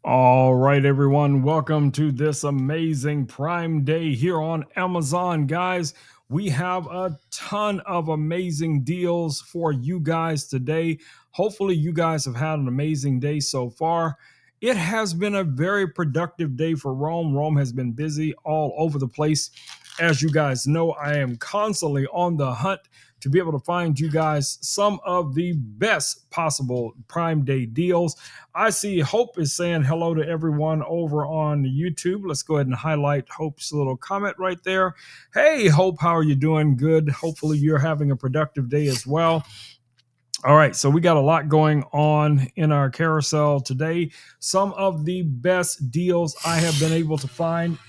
All right, everyone, welcome to this amazing Prime Day here on Amazon, guys. We have a ton of amazing deals for you guys today. Hopefully, you guys have had an amazing day so far. It has been a very productive day for Rome. Rome has been busy all over the place. As you guys know, I am constantly on the hunt to be able to find you guys some of the best possible Prime Day deals. I see Hope is saying hello to everyone over on YouTube. Let's go ahead and highlight Hope's little comment right there. Hey, Hope, how are you doing? Good. Hopefully, you're having a productive day as well. All right, so we got a lot going on in our carousel today. Some of the best deals I have been able to find.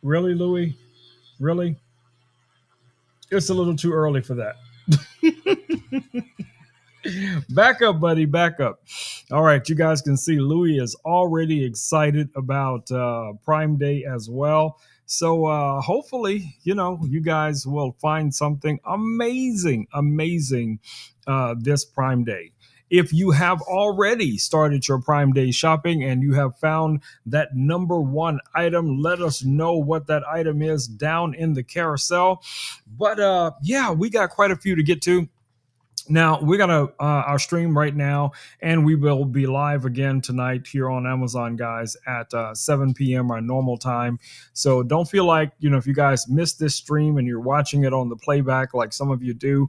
Really, Louie? Really? It's a little too early for that. Back up, buddy. Back up. All right, you guys can see Louis is already excited about Prime Day as well. So hopefully, you guys will find something amazing this Prime Day. If you have already started your Prime Day shopping and you have found that number one item, let us know what that item is down in the carousel. But yeah, we got quite a few to get to. Now we got our stream right now, and we will be live again tonight here on Amazon, guys, at 7 p.m. our normal time. So don't feel like if you guys missed this stream and you're watching it on the playback, like some of you do,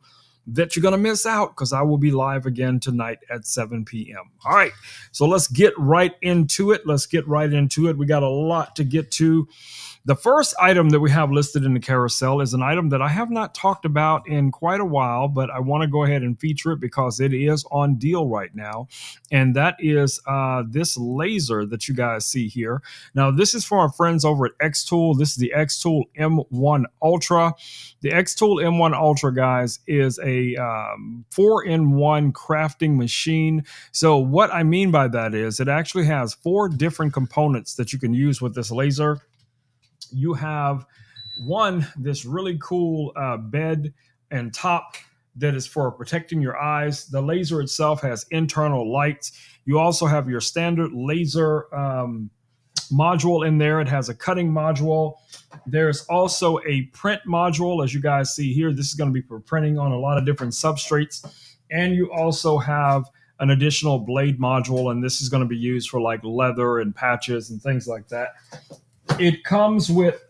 that you're gonna miss out, because I will be live again tonight at 7 p.m. All right, so let's get right into it. We got a lot to get to. The first item that we have listed in the carousel is an item that I have not talked about in quite a while, but I want to go ahead and feature it because it is on deal right now. And that is this laser that you guys see here. Now, this is from our friends over at X-Tool. This is the X-Tool M1 Ultra. The X-Tool M1 Ultra, guys, is a 4-in-1 crafting machine. So what I mean by that is it actually has 4 different components that you can use with this laser. You have this really cool bed and top that is for protecting your eyes. The laser itself has internal lights. You also have your standard laser module in there. It has a cutting module. There's also a print module, as you guys see here. This is going to be for printing on a lot of different substrates. And you also have an additional blade module, and this is going to be used for like leather and patches and things like that. It comes with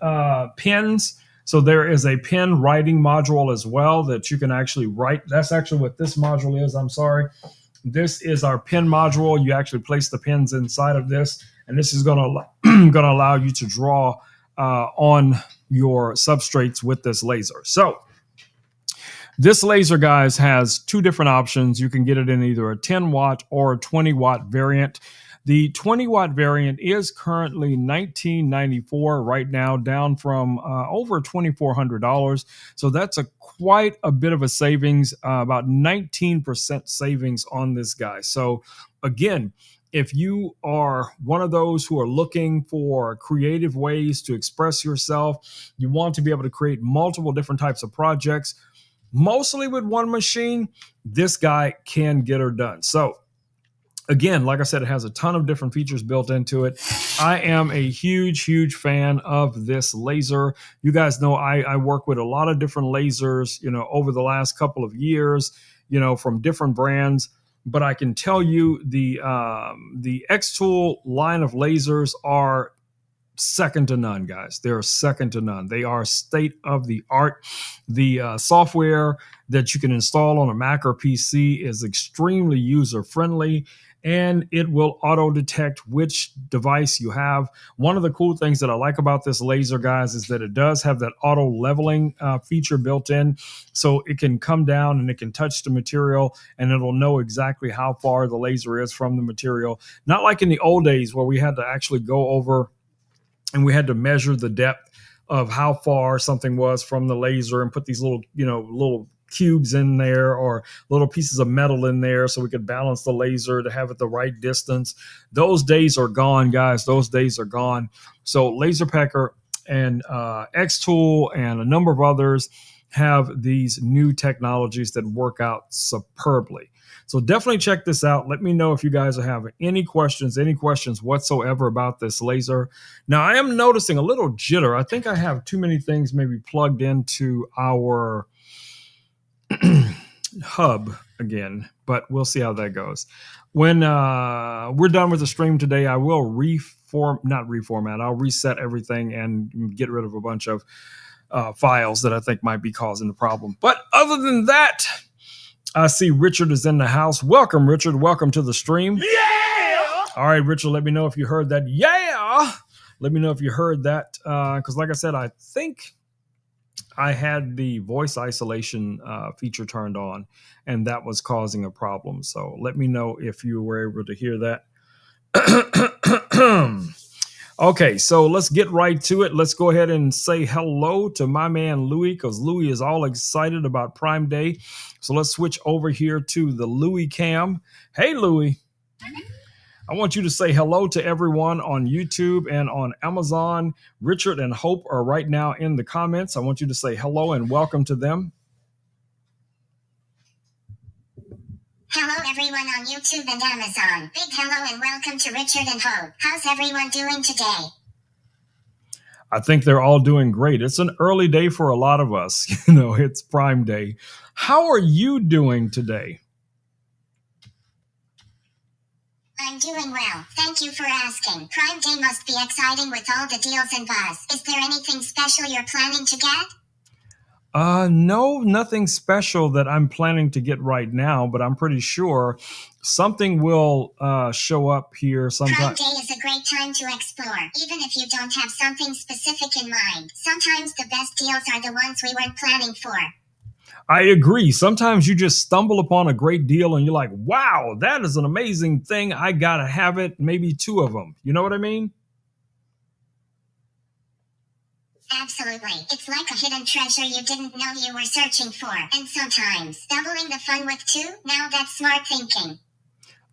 pens. So there is a pen writing module as well that you can actually write. That's actually what this module is. I'm sorry. This is our pen module. You actually place the pens inside of this, and this is going to allow you to draw on your substrates with this laser. So this laser, guys, has 2 different options. You can get it in either a 10 watt or a 20 watt variant. The 20 watt variant is currently $19.94 right now, down from over $2,400. So that's quite a bit of a savings, about 19% savings on this guy. So again, if you are one of those who are looking for creative ways to express yourself, you want to be able to create multiple different types of projects, mostly with one machine, this guy can get her done. So again, like I said, it has a ton of different features built into it. I am a huge fan of this laser. You guys know I work with a lot of different lasers, over the last couple of years, from different brands. But I can tell you the X-Tool line of lasers are second to none, guys. They're second to none. They are state of the art. The software that you can install on a Mac or PC is extremely user friendly, and it will auto detect which device you have. One of the cool things that I like about this laser, guys, is that it does have that auto leveling feature built in. So it can come down and it can touch the material, and it'll know exactly how far the laser is from the material. Not like in the old days where we had to actually go over and we had to measure the depth of how far something was from the laser and put these little cubes in there or little pieces of metal in there so we could balance the laser to have it the right distance. Those days are gone, guys. Those days are gone. So LaserPecker and X-Tool and a number of others have these new technologies that work out superbly. So definitely check this out. Let me know if you guys are having any questions whatsoever about this laser. Now I am noticing a little jitter. I think I have too many things maybe plugged into our hub again, but we'll see how that goes. When we're done with the stream today, I will not reformat. I'll reset everything and get rid of a bunch of files that I think might be causing the problem. But other than that, I see Richard is in the house. Welcome, Richard. Welcome to the stream. Yeah! All right, Richard, let me know if you heard that. Yeah! Let me know if you heard that. Because like I said, I think I had the voice isolation feature turned on, and that was causing a problem. So let me know if you were able to hear that. Okay, so let's get right to it. Let's go ahead and say hello to my man Louis, because Louis is all excited about Prime Day. So let's switch over here to the Louis cam. Hey, Louis. I want you to say hello to everyone on YouTube and on Amazon. Richard and Hope are right now in the comments. I want you to say hello and welcome to them. Hello everyone on YouTube and Amazon. Big hello and welcome to Richard and Hope. How's everyone doing today? I think they're all doing great. It's an early day for a lot of us. It's Prime Day. How are you doing today? I'm doing well. Thank you for asking. Prime Day must be exciting with all the deals and buzz. Is there anything special you're planning to get? No, nothing special that I'm planning to get right now, but I'm pretty sure something will show up here sometime. Prime Day is a great time to explore, even if you don't have something specific in mind. Sometimes the best deals are the ones we weren't planning for. I agree. Sometimes you just stumble upon a great deal and you're like, wow, that is an amazing thing. I got to have it. Maybe two of them. You know what I mean? Absolutely. It's like a hidden treasure you didn't know you were searching for. And sometimes, doubling the fun with two, now that's smart thinking.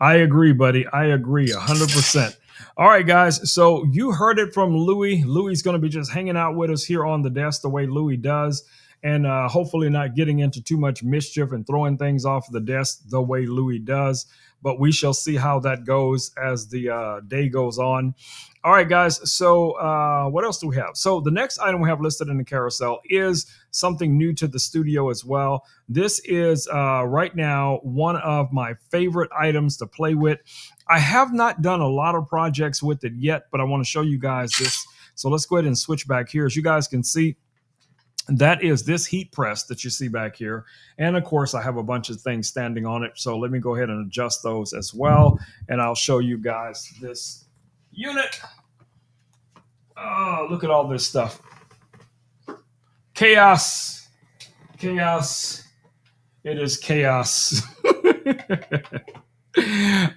I agree, buddy. I agree 100%. All right, guys. So you heard it from Louis. Louis going to be just hanging out with us here on the desk the way Louis does. And hopefully not getting into too much mischief and throwing things off the desk the way Louis does. But we shall see how that goes as the day goes on. All right, guys. So what else do we have? So the next item we have listed in the carousel is something new to the studio as well. This is right now one of my favorite items to play with. I have not done a lot of projects with it yet, but I want to show you guys this. So let's go ahead and switch back here. As you guys can see, that is this heat press that you see back here. And of course, I have a bunch of things standing on it. So let me go ahead and adjust those as well. And I'll show you guys this unit. Oh, look at all this stuff. Chaos. Chaos. It is chaos.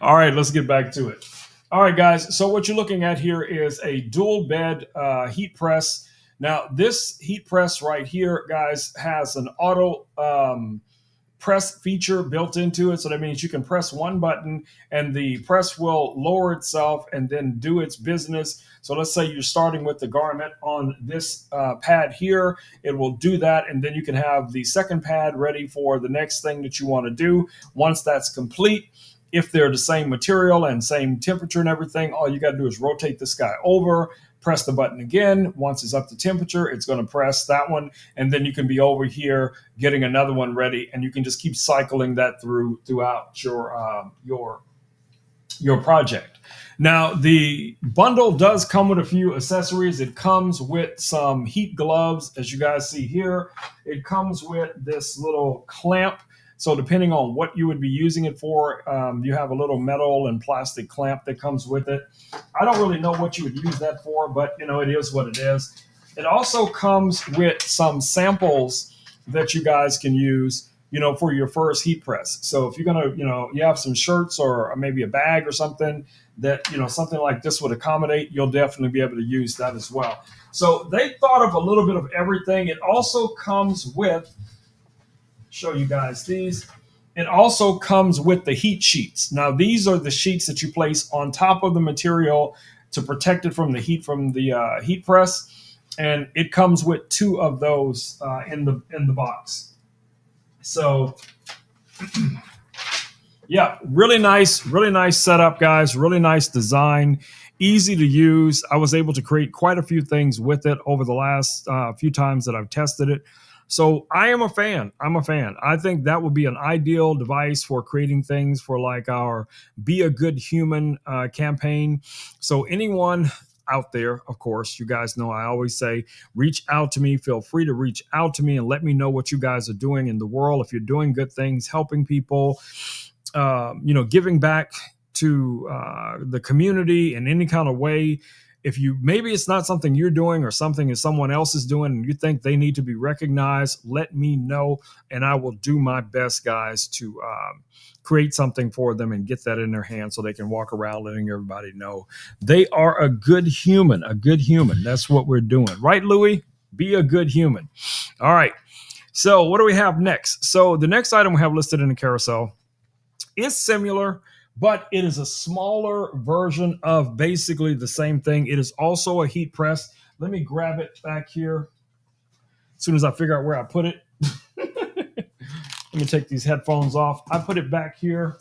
All right, let's get back to it. All right, guys. So what you're looking at here is a dual bed heat press. Now, this heat press right here, guys, has an auto press feature built into it. So that means you can press one button and the press will lower itself and then do its business. So let's say you're starting with the garment on this pad here. It will do that. And then you can have the second pad ready for the next thing that you want to do. Once that's complete, if they're the same material and same temperature and everything, all you got to do is rotate this guy over, press the button again. Once it's up to temperature, it's going to press that one. And then you can be over here getting another one ready. And you can just keep cycling that throughout your project. Now, the bundle does come with a few accessories. It comes with some heat gloves, as you guys see here. It comes with this little clamp. So depending on what you would be using it for, you have a little metal and plastic clamp that comes with it. I don't really know what you would use that for, but it is what it is. It also comes with some samples that you guys can use, for your first heat press. So if you're gonna, you have some shirts or maybe a bag or something that, something like this would accommodate, you'll definitely be able to use that as well. So they thought of a little bit of everything. It also comes with, show you guys these. It also comes with the heat sheets. Now, these are the sheets that you place on top of the material to protect it from the heat heat press. and it comes with 2 of those in the box. So yeah, really nice setup, guys. Really nice design, easy to use. I was able to create quite a few things with it over the last few times that I've tested it. So I am a fan. I'm a fan. I think that would be an ideal device for creating things for like our Be a Good Human campaign. So anyone out there, of course, you guys know I always say, reach out to me. Feel free to reach out to me and let me know what you guys are doing in the world. If you're doing good things, helping people, giving back to the community in any kind of way. If you maybe it's not something you're doing or something is someone else is doing and you think they need to be recognized, let me know and I will do my best, guys, to create something for them and get that in their hands so they can walk around letting everybody know they are a good human. A good human. That's what we're doing, right, Louis? Be a good human. All right. So what do we have next? So the next item we have listed in the carousel is similar, but it is a smaller version of basically the same thing. It is also a heat press. Let me grab it back here as soon as I figure out where I put it. Let me take these headphones off. I put it back here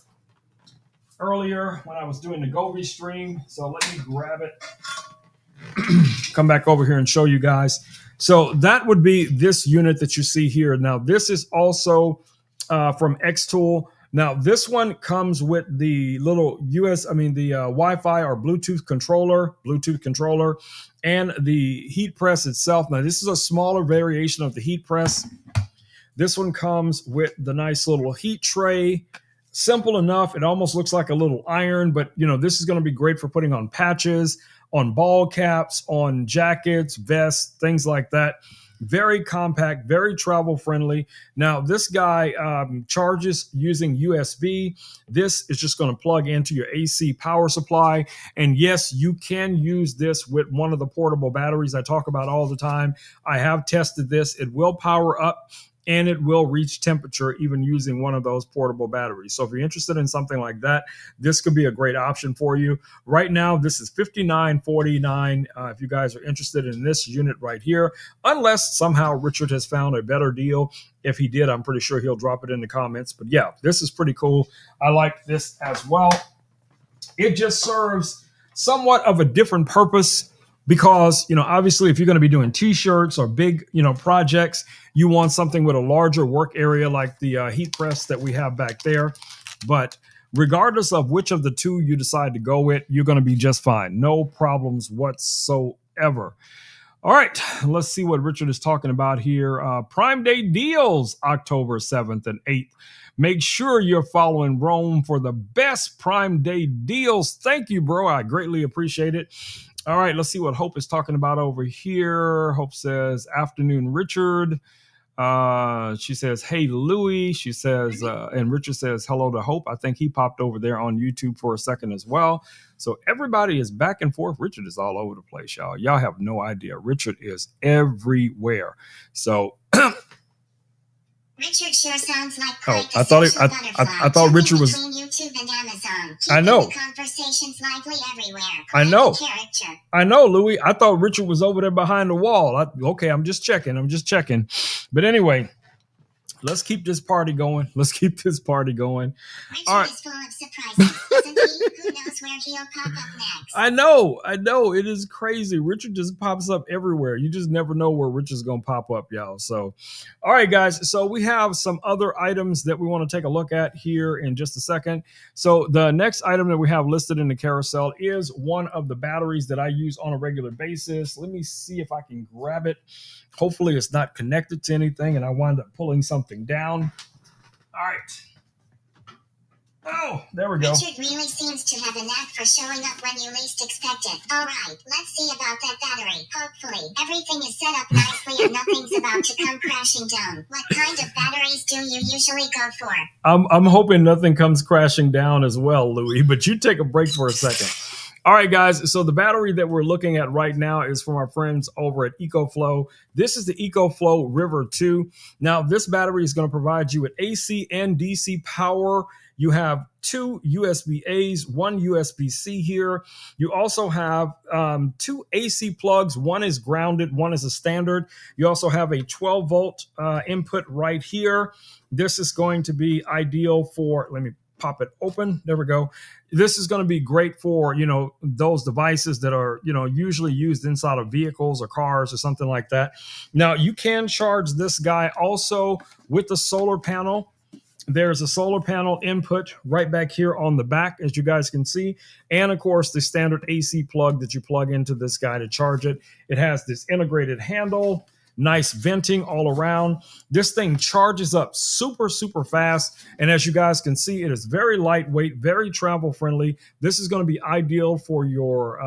earlier when I was doing the liveStream. So let me grab it, come back over here and show you guys. So that would be this unit that you see here. Now, this is also from Xtool. Now, this one comes with the little Wi-Fi or Bluetooth controller, and the heat press itself. Now, this is a smaller variation of the heat press. This one comes with the nice little heat tray. Simple enough. It almost looks like a little iron, but this is going to be great for putting on patches, on ball caps, on jackets, vests, things like that. Very compact, very travel friendly. Now, this guy charges using USB. This is just going to plug into your AC power supply. And yes, you can use this with one of the portable batteries I talk about all the time. I have tested this. It will power up and it will reach temperature even using one of those portable batteries. So if you're interested in something like that, this could be a great option for you. Right now, this is $59.49 if you guys are interested in this unit right here, unless somehow Richard has found a better deal. If he did, I'm pretty sure he'll drop it in the comments. But yeah, this is pretty cool. I like this as well. It just serves somewhat of a different purpose because, obviously if you're going to be doing t-shirts or big, projects, you want something with a larger work area like the heat press that we have back there. But regardless of which of the two you decide to go with, you're going to be just fine. No problems whatsoever. All right, let's see what Richard is talking about here. Prime Day deals, October 7th and 8th. Make sure you're following Rome for the best Prime Day deals. Thank you, bro. I greatly appreciate it. All right, let's see what Hope is talking about over here. Hope says, afternoon, Richard. She says, hey, Louie. She says, and Richard says, hello to Hope. I think he popped over there on YouTube for a second as well. So everybody is back and forth. Richard is all over the place, y'all. Y'all have no idea. Richard is everywhere. So Richard sure sounds like quite I thought Richard was between YouTube and Amazon. I know. The conversations lively everywhere. I know. Character. I know, Louis. I thought Richard was over there behind the wall. Okay, I'm just checking. But anyway, let's keep this party going. Richard All right. is full of surprises, isn't he? Who knows where he'll pop up next? I know. It is crazy. Richard just pops up everywhere. You just never know where Richard's going to pop up, y'all. So, all right, guys. So we have some other items that we want to take a look at here in just a second. So the next item that we have listed in the carousel is one of the batteries that I use on a regular basis. Let me see if I can grab it. Hopefully it's not connected to anything and I wind up pulling something down. All right. Oh, there we go. Richard really seems to have a knack for showing up when you least expect it. All right, let's see about that battery. Hopefully, everything is set up nicely and nothing's about to come crashing down. What kind of batteries do you usually go for? I'm hoping nothing comes crashing down as well, Louis, but you take a break for a second. All right, guys. So the battery that we're looking at right now is from our friends over at EcoFlow. This is the EcoFlow River 2. Now, this battery is going to provide you with AC and DC power. You have two USB A's, one USB C here. You also have two AC plugs. One is grounded, one is a standard. You also have a 12 volt input right here. This is going to be ideal for, let me pop it open. There we go. This is going to be great for, those devices that are, usually used inside of vehicles or cars or something like that. Now, you can charge this guy also with the solar panel. There's a solar panel input right back here on the back, as you guys can see. And of course, the standard AC plug that you plug into this guy to charge it. It has this integrated handle, nice venting all around. This thing charges up super, super fast. And as you guys can see, it is very lightweight, very travel friendly. This is going to be ideal for your,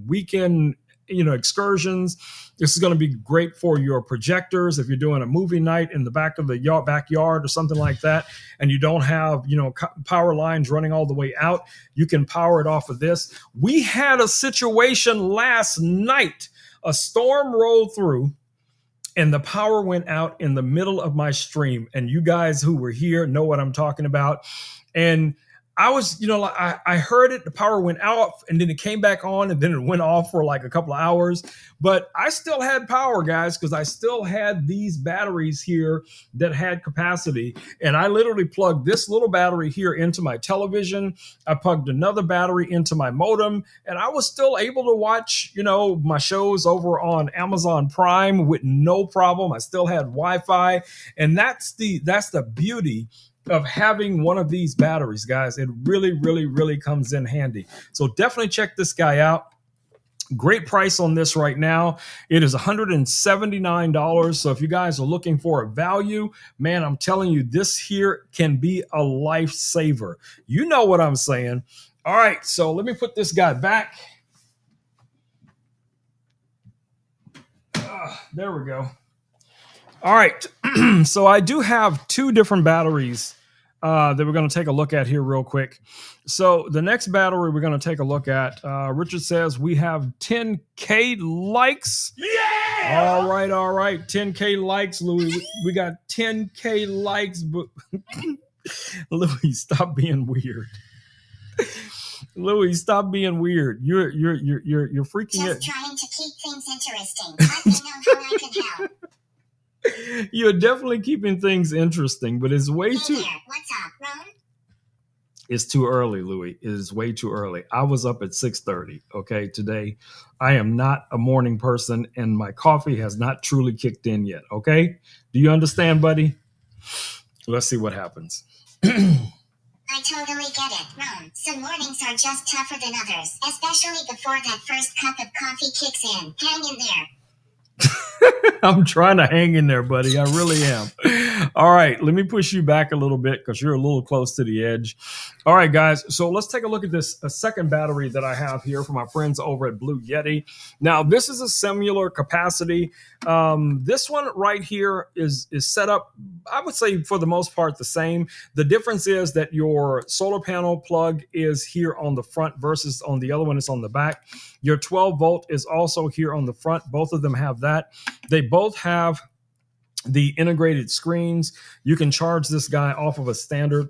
weekend excursions. This is going to be great for your projectors if you're doing a movie night in the back of the backyard or something like that, and you don't have power lines running all the way out. You can power it off of this. We had a situation last night. A storm rolled through and the power went out in the middle of my stream, and you guys who were here know what I'm talking about. And I was, I heard it, the power went out and then it came back on and then it went off for like a couple of hours. But I still had power, guys, because I still had these batteries here that had capacity. And I literally plugged this little battery here into my television. I plugged another battery into my modem, and I was still able to watch, my shows over on Amazon Prime with no problem. I still had Wi-Fi. And that's the beauty of having one of these batteries, guys. It really, really, really comes in handy. So definitely check this guy out. Great price on this right now. It is $179. So if you guys are looking for a value, man, I'm telling you, this here can be a lifesaver. You know what I'm saying. All right, so let me put this guy back. There we go. All right, so I do have two different batteries that we're going to take a look at here real quick. So the next battery we're going to take a look at, Richard says we have 10K likes. Yeah! All right. 10K likes, Louis. We got 10K likes, but Louis, stop being weird. Louis, stop being weird. You're freaking Just trying to keep things interesting. Let me know how I can help. You're definitely keeping things interesting, but it's way too. What's up, Ron? It's too early, Louis. It is way too early. I was up at 6:30. Okay, today I am not a morning person, and my coffee has not truly kicked in yet. Okay, do you understand, buddy? Let's see what happens. I totally get it, Ron. Some mornings are just tougher than others, especially before that first cup of coffee kicks in. Hang in there. I'm trying to hang in there, buddy. I really am. All right, let me push you back a little bit because you're a little close to the edge. All right, guys. So let's take a look at this second battery that I have here from my friends over at Blue Yeti. Now, this is a similar capacity. This one right here is set up, I would say, for the most part, the same. The difference is that your solar panel plug is here on the front versus on the other one is on the back. Your 12 volt is also here on the front. Both of them have that. They both have the integrated screens. You can charge this guy off of a standard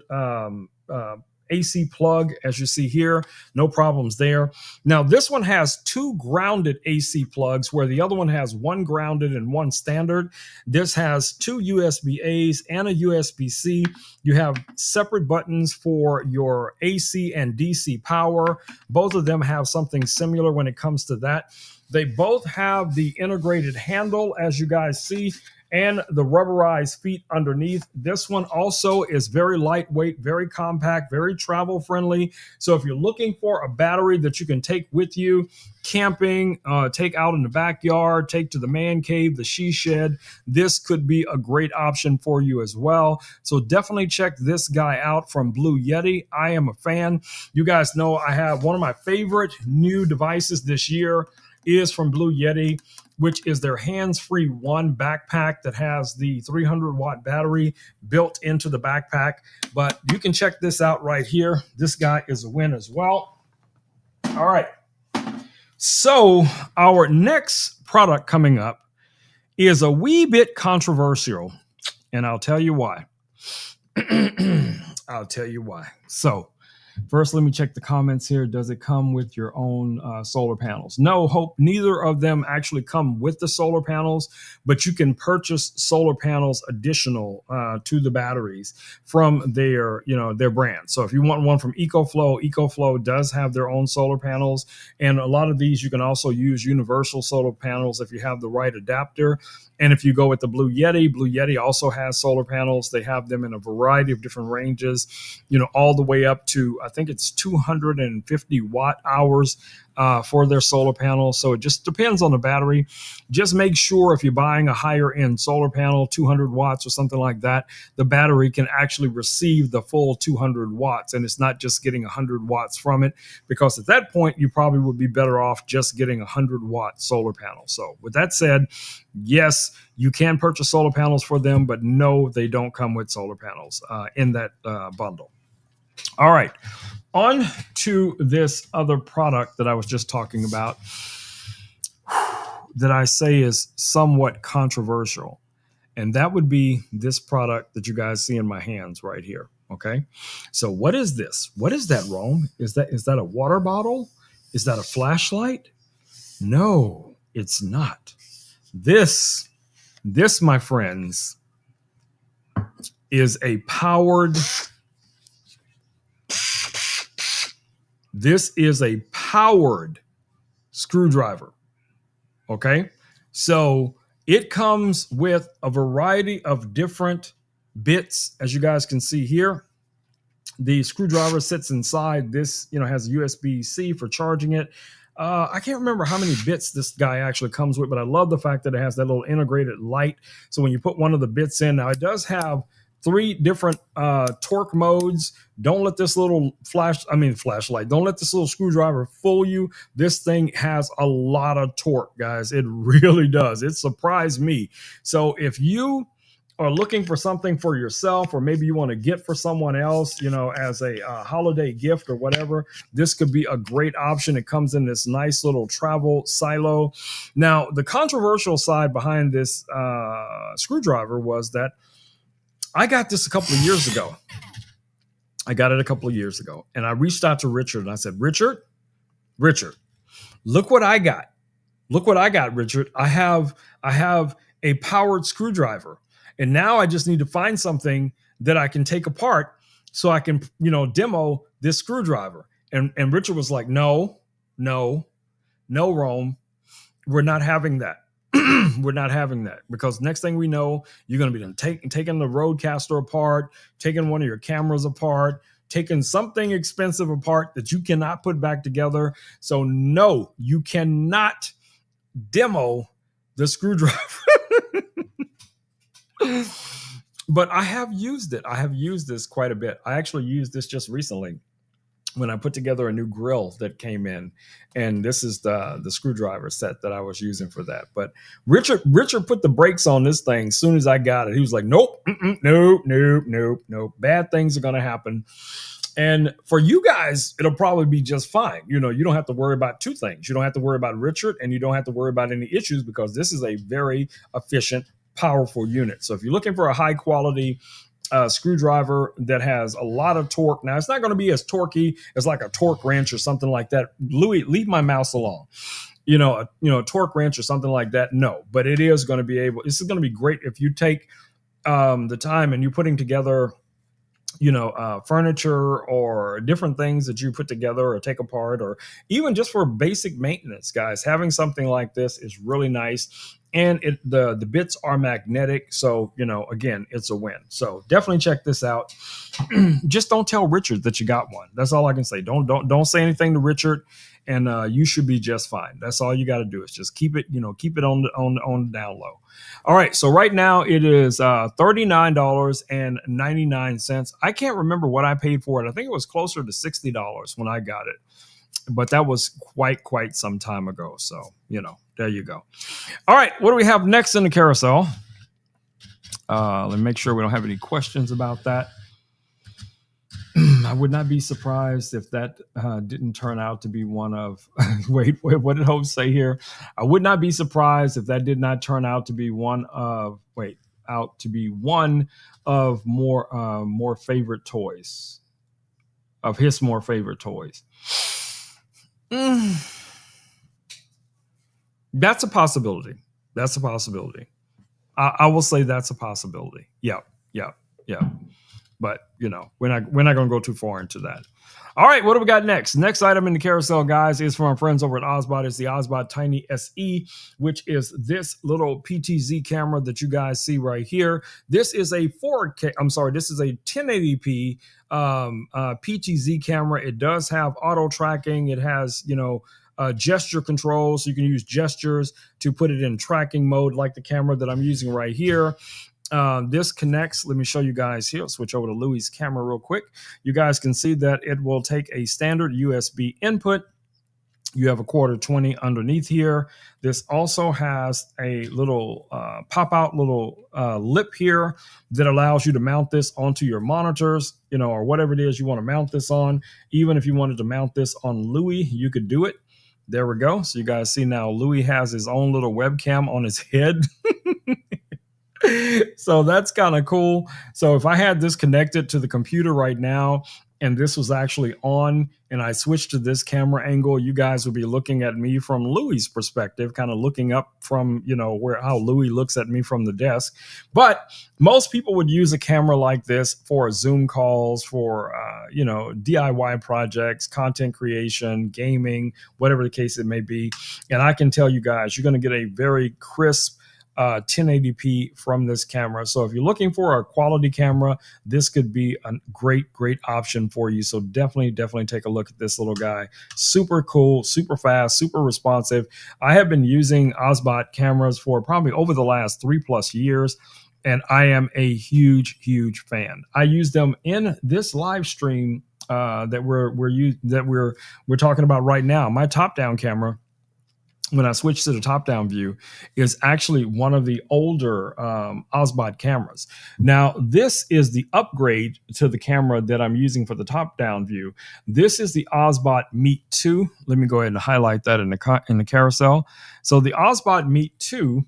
AC plug, as you see here. No problems there. Now, this one has two grounded AC plugs, where the other one has one grounded and one standard. This has two USB A's and a USB C. You have separate buttons for your AC and DC power. Both of them have something similar when it comes to that. They both have the integrated handle, as you guys see, and the rubberized feet underneath. This one also is very lightweight, very compact, very travel friendly. So if you're looking for a battery that you can take with you camping, take out in the backyard, take to the man cave, the she shed, this could be a great option for you as well. So definitely check this guy out from Blue Yeti. I am a fan. You guys know I have one of my favorite new devices this year is from Blue Yeti, which is their hands-free one backpack that has the 300-watt battery built into the backpack. But you can check this out right here. This guy is a win as well. All right. So our next product coming up is a wee bit controversial, and I'll tell you why. I'll tell you why. So first, let me check the comments here. Does it come with your own solar panels? No, Hope, neither of them actually come with the solar panels, but you can purchase solar panels additional to the batteries from their brand. So if you want one from EcoFlow does have their own solar panels. And a lot of these, you can also use universal solar panels if you have the right adapter. And if you go with the Blue Yeti also has solar panels. They have them in a variety of different ranges, all the way up to, I think it's 250 watt hours for their solar panels. So it just depends on the battery. Just make sure if you're buying a higher end solar panel, 200 watts or something like that, the battery can actually receive the full 200 watts. And it's not just getting 100 watts from it, because at that point, you probably would be better off just getting a 100-watt solar panel. So with that said, yes, you can purchase solar panels for them, but no, they don't come with solar panels in that bundle. All right, on to this other product that I was just talking about that I say is somewhat controversial. And that would be this product that you guys see in my hands right here. Okay. So what is this? What is that, Rome? Is that a water bottle? Is that a flashlight? No, it's not. This, my friends, is a powered screwdriver. Okay. So it comes with a variety of different bits, as you guys can see here. The screwdriver sits inside this, has USB-C for charging it. I can't remember how many bits this guy actually comes with, but I love the fact that it has that little integrated light. So when you put one of the bits in, now it does have 3 different torque modes. Don't let this little flashlight, don't let this little screwdriver fool you. This thing has a lot of torque, guys. It really does. It surprised me. So if you are looking for something for yourself, or maybe you want to get for someone else, as a holiday gift or whatever, this could be a great option. It comes in this nice little travel silo. Now, the controversial side behind this screwdriver was that I got this a couple of years ago. And I reached out to Richard and I said, Richard, look what I got. Richard. I have a powered screwdriver. And now I just need to find something that I can take apart so I can, demo this screwdriver. And Richard was like, no, Rome, we're not having that. We're not having that, because next thing we know, you're going to be taking the Rodecaster apart, taking one of your cameras apart, taking something expensive apart that you cannot put back together. So no, you cannot demo the screwdriver. But I have used it. I have used this quite a bit. I actually used this just recently when I put together a new grill that came in, and this is the screwdriver set that I was using for that. But Richard put the brakes on this thing as soon as I got it. He was like, nope, nope. Bad things are going to happen. And for you guys, it'll probably be just fine. You don't have to worry about 2 things. You don't have to worry about Richard, and you don't have to worry about any issues, because this is a very efficient, powerful unit. So if you're looking for a high quality screwdriver that has a lot of torque, now it's not going to be as torquey as like a torque wrench or something like that. Louis, leave my mouse alone. A torque wrench or something like that. No, but it is going to be this is going to be great if you take the time and you're putting together furniture or different things that you put together or take apart, or even just for basic maintenance, guys. Having something like this is really nice. And the bits are magnetic. So, again, it's a win. So definitely check this out. Just don't tell Richard that you got one. That's all I can say. Don't say anything to Richard, and you should be just fine. That's all you got to do, is just keep it on the down low. All right. So right now it is $39.99. I can't remember what I paid for it. I think it was closer to $60 when I got it, but that was quite some time ago. So, there you go. All right. What do we have next in the carousel? Let me make sure we don't have any questions about that. I would not be surprised if that didn't turn out to be one of. Wait, what did Hope say here? I would not be surprised if that did not turn out to be one of. Wait, out to be one of more favorite toys. Of his more favorite toys. That's a possibility. That's a possibility. I will say that's a possibility. Yeah, yeah, yeah. But we're not going to go too far into that. All right, what do we got next? Next item in the carousel, guys, is from our friends over at Ozbot. It's the Ozbot Tiny SE, which is this little PTZ camera that you guys see right here. This is a 4K. I'm sorry, this is a 1080p PTZ camera. It does have auto tracking. It has gesture controls, so you can use gestures to put it in tracking mode, like the camera that I'm using right here. This connects. Let me show you guys here. I'll switch over to Louie's camera real quick. You guys can see that it will take a standard USB input. You have a quarter 20 underneath here. This also has a little pop-out little lip here that allows you to mount this onto your monitors, or whatever it is you want to mount this on. Even if you wanted to mount this on Louie, you could do it. There we go. So you guys see now Louie has his own little webcam on his head. So that's kind of cool. So if I had this connected to the computer right now and this was actually on and I switched to this camera angle, you guys would be looking at me from Louie's perspective, kind of looking up from, how Louie looks at me from the desk. But most people would use a camera like this for Zoom calls, for, DIY projects, content creation, gaming, whatever the case it may be. And I can tell you guys, you're going to get a very crisp 1080p from this camera. So if you're looking for a quality camera, this could be a great option for you. So definitely take a look at this little guy. Super cool, super fast, super responsive. I have been using Ozbot cameras for probably over the last 3+ years, and I am a huge fan. I use them in this live stream that we're talking about right now. My top-down camera, when I switch to the top-down view, is actually one of the older Ozbot cameras. Now, this is the upgrade to the camera that I'm using for the top-down view. This is the Ozbot Meet 2. Let me go ahead and highlight that in the carousel. So the Ozbot Meet 2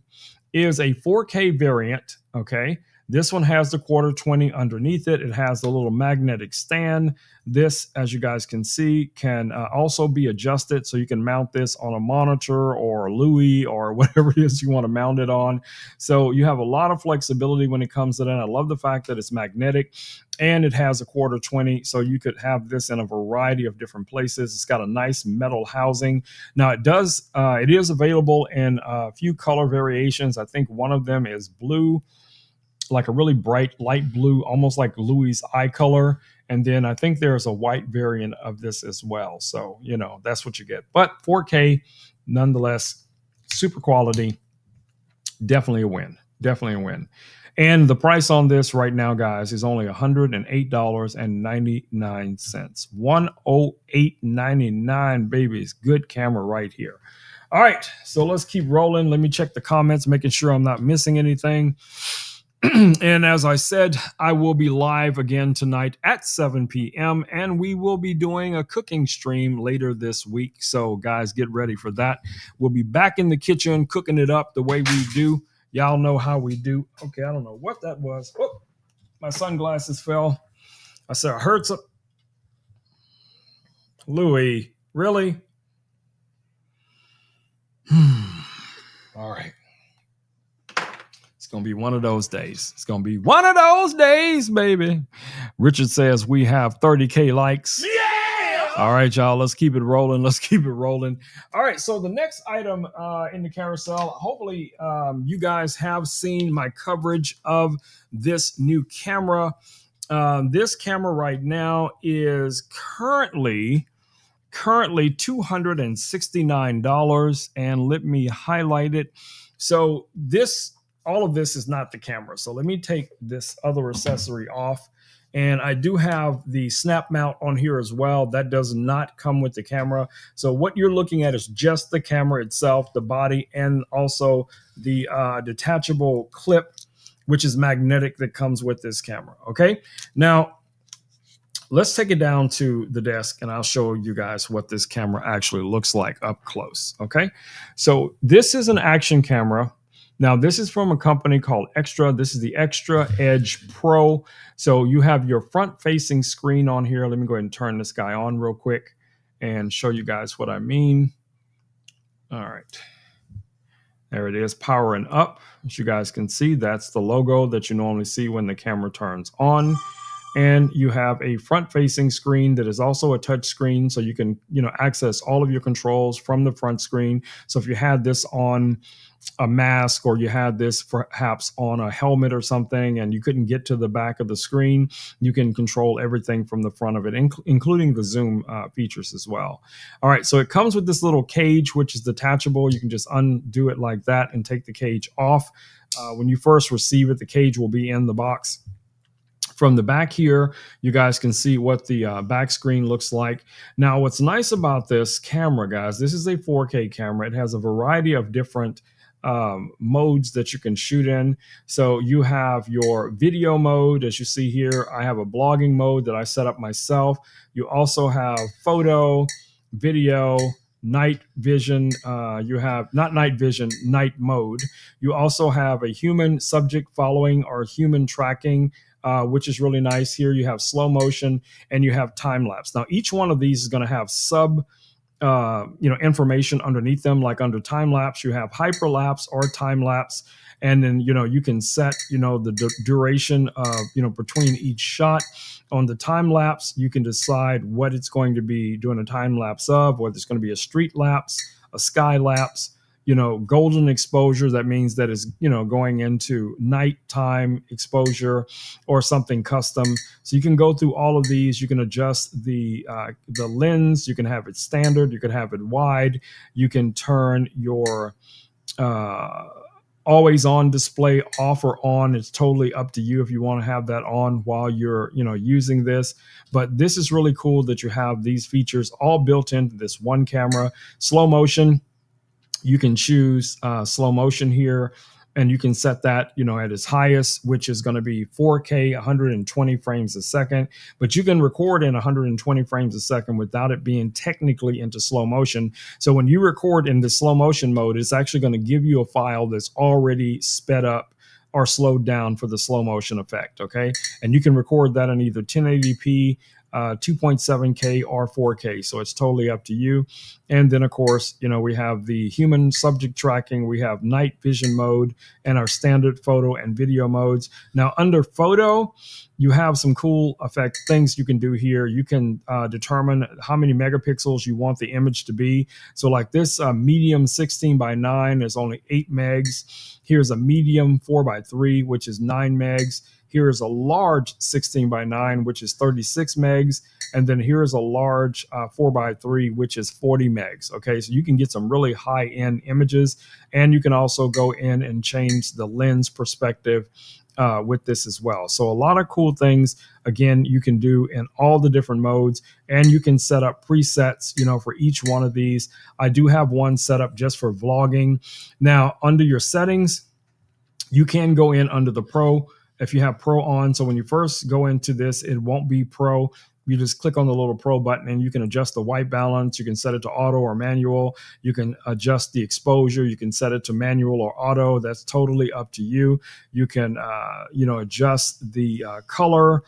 is a 4K variant, okay? This one has the quarter 20 underneath it. It has the little magnetic stand. This, as you guys can see, can also be adjusted. So you can mount this on a monitor or a Louie or whatever it is you want to mount it on. So you have a lot of flexibility when it comes to that. I love the fact that it's magnetic and it has a quarter 20. So you could have this in a variety of different places. It's got a nice metal housing. Now it is available in a few color variations. I think one of them is blue, like a really bright light blue, almost like Louie's eye color. And then I think there's a white variant of this as well. So, that's what you get. But 4K, nonetheless, super quality. Definitely a win. And the price on this right now, guys, is only $108.99. $108.99, babies. Good camera right here. All right, so let's keep rolling. Let me check the comments, making sure I'm not missing anything. And as I said, I will be live again tonight at 7 p.m. and we will be doing a cooking stream later this week. So guys, get ready for that. We'll be back in the kitchen cooking it up the way we do. Y'all know how we do. Okay, I don't know what that was. Oh, my sunglasses fell. I said, I heard some. Louie, really? All right. It's going to be one of those days. It's going to be one of those days, baby. Richard says we have 30K likes. Yeah! All right, y'all. Let's keep it rolling. All right. So the next item in the carousel, hopefully you guys have seen my coverage of this new camera. This camera right now is currently $269. And let me highlight it. So all of this is not the camera. So let me take this other accessory off. And I do have the snap mount on here as well. That does not come with the camera. So what you're looking at is just the camera itself, the body, and also the detachable clip, which is magnetic, that comes with this camera. Okay. Now, Let's take it down to the desk and I'll show you guys what this camera actually looks like up close. Okay. So this is an action camera. Now, this is from a company called Extra. This is the Extra Edge Pro. So you have your front facing screen on here. Let me go ahead and turn this guy on real quick and show you guys what I mean. All right. There it is, powering up. As you guys can see, that's the logo that you normally see when the camera turns on. And you have a front-facing screen that is also a touch screen, so you can, access all of your controls from the front screen. So if you had this on a mask or you had this perhaps on a helmet or something and you couldn't get to the back of the screen, you can control everything from the front of it, including the zoom features as well. All right, so it comes with this little cage, which is detachable. You can just undo it like that and take the cage off. When you first receive it, the cage will be in the box. From the back here, you guys can see what the back screen looks like. Now, what's nice about this camera, guys, this is a 4K camera. It has a variety of different modes that you can shoot in. So you have your video mode, as you see here. I have a blogging mode that I set up myself. You also have photo, video, night vision. You have not night vision, night mode. You also have a human subject following or human tracking, which is really nice. Here you have slow motion and you have time lapse. Now, each one of these is going to have information underneath them. Like under time lapse, you have hyperlapse or time lapse, and then you can set the duration of between each shot. On the time lapse, you can decide what it's going to be doing a time lapse of, whether it's going to be a street lapse, a sky lapse, golden exposure. That means that it's going into nighttime exposure or something custom. So you can go through all of these. You can adjust the lens. You can have it standard. You can have it wide. You can turn your always on display off or on. It's totally up to you if you want to have that on while you're using this. But this is really cool that you have these features all built into this one camera. Slow motion, you can choose slow motion here, and you can set that at its highest, which is going to be 4K 120 frames a second. But you can record in 120 frames a second without it being technically into slow motion. So when you record in the slow motion mode, it's actually going to give you a file that's already sped up or slowed down for the slow motion effect. Okay, and you can record that in either 1080p, 2.7K or 4K. So it's totally up to you. And then, of course, we have the human subject tracking, we have night vision mode, and our standard photo and video modes. Now, under photo, you have some cool things you can do here. You can determine how many megapixels you want the image to be. So like this medium 16:9 is only 8 megs. Here's a medium 4:3, which is 9 megs. Here is a large 16:9, which is 36 megs. And then here is a large 4:3, which is 40 megs. Okay, so you can get some really high-end images. And you can also go in and change the lens perspective with this as well. So a lot of cool things, again, you can do in all the different modes. And you can set up presets, for each one of these. I do have one set up just for vlogging. Now, under your settings, you can go in under the Pro if you have Pro on. So when you first go into this, it won't be Pro. You just click on the little Pro button and you can adjust the white balance. You can set it to auto or manual. You can adjust the exposure. You can set it to manual or auto. That's totally up to you. You can, adjust the color,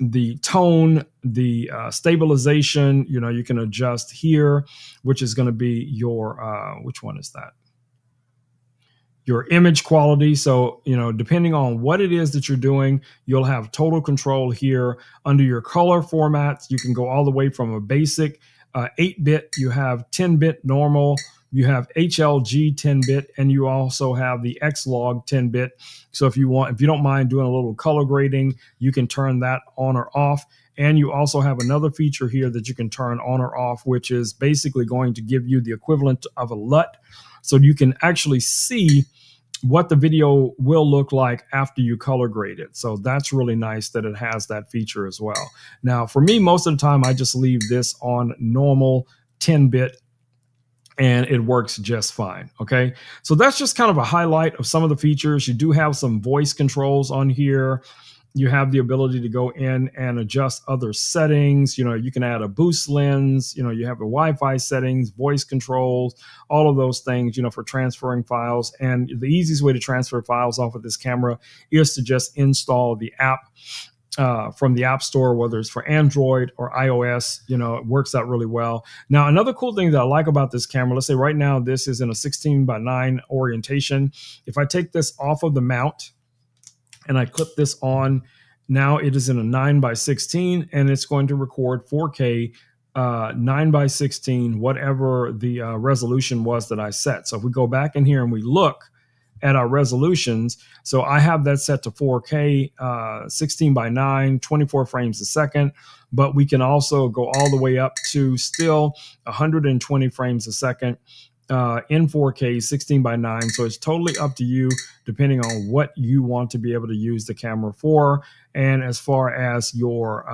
the tone, the stabilization. You can adjust here, which is going to be your, which one is that? Your image quality. So, depending on what it is that you're doing, you'll have total control here. Under your color formats, you can go all the way from a basic 8-bit, you have 10-bit normal, you have HLG 10-bit, and you also have the Xlog 10-bit. So if you don't mind doing a little color grading, you can turn that on or off. And you also have another feature here that you can turn on or off, which is basically going to give you the equivalent of a LUT. So you can actually see what the video will look like after you color grade it. So that's really nice that it has that feature as well. Now, for me, most of the time, I just leave this on normal 10-bit and it works just fine. Okay, so that's just kind of a highlight of some of the features. You do have some voice controls on here. You have the ability to go in and adjust other settings. You can add a boost lens. You have the Wi-Fi settings, voice controls, all of those things, for transferring files. And the easiest way to transfer files off of this camera is to just install the app from the App Store, whether it's for Android or iOS. It works out really well. Now, another cool thing that I like about this camera, let's say right now this is in a 16:9 orientation. If I take this off of the mount and I clip this on, now it is in a 9:16, and it's going to record 4K 9:16, whatever the resolution was that I set. So if we go back in here and we look at our resolutions, so I have that set to 4K 16:9, 24 frames a second, but we can also go all the way up to still 120 frames a second in 4K 16:9. So it's totally up to you, depending on what you want to be able to use the camera for. And as far as your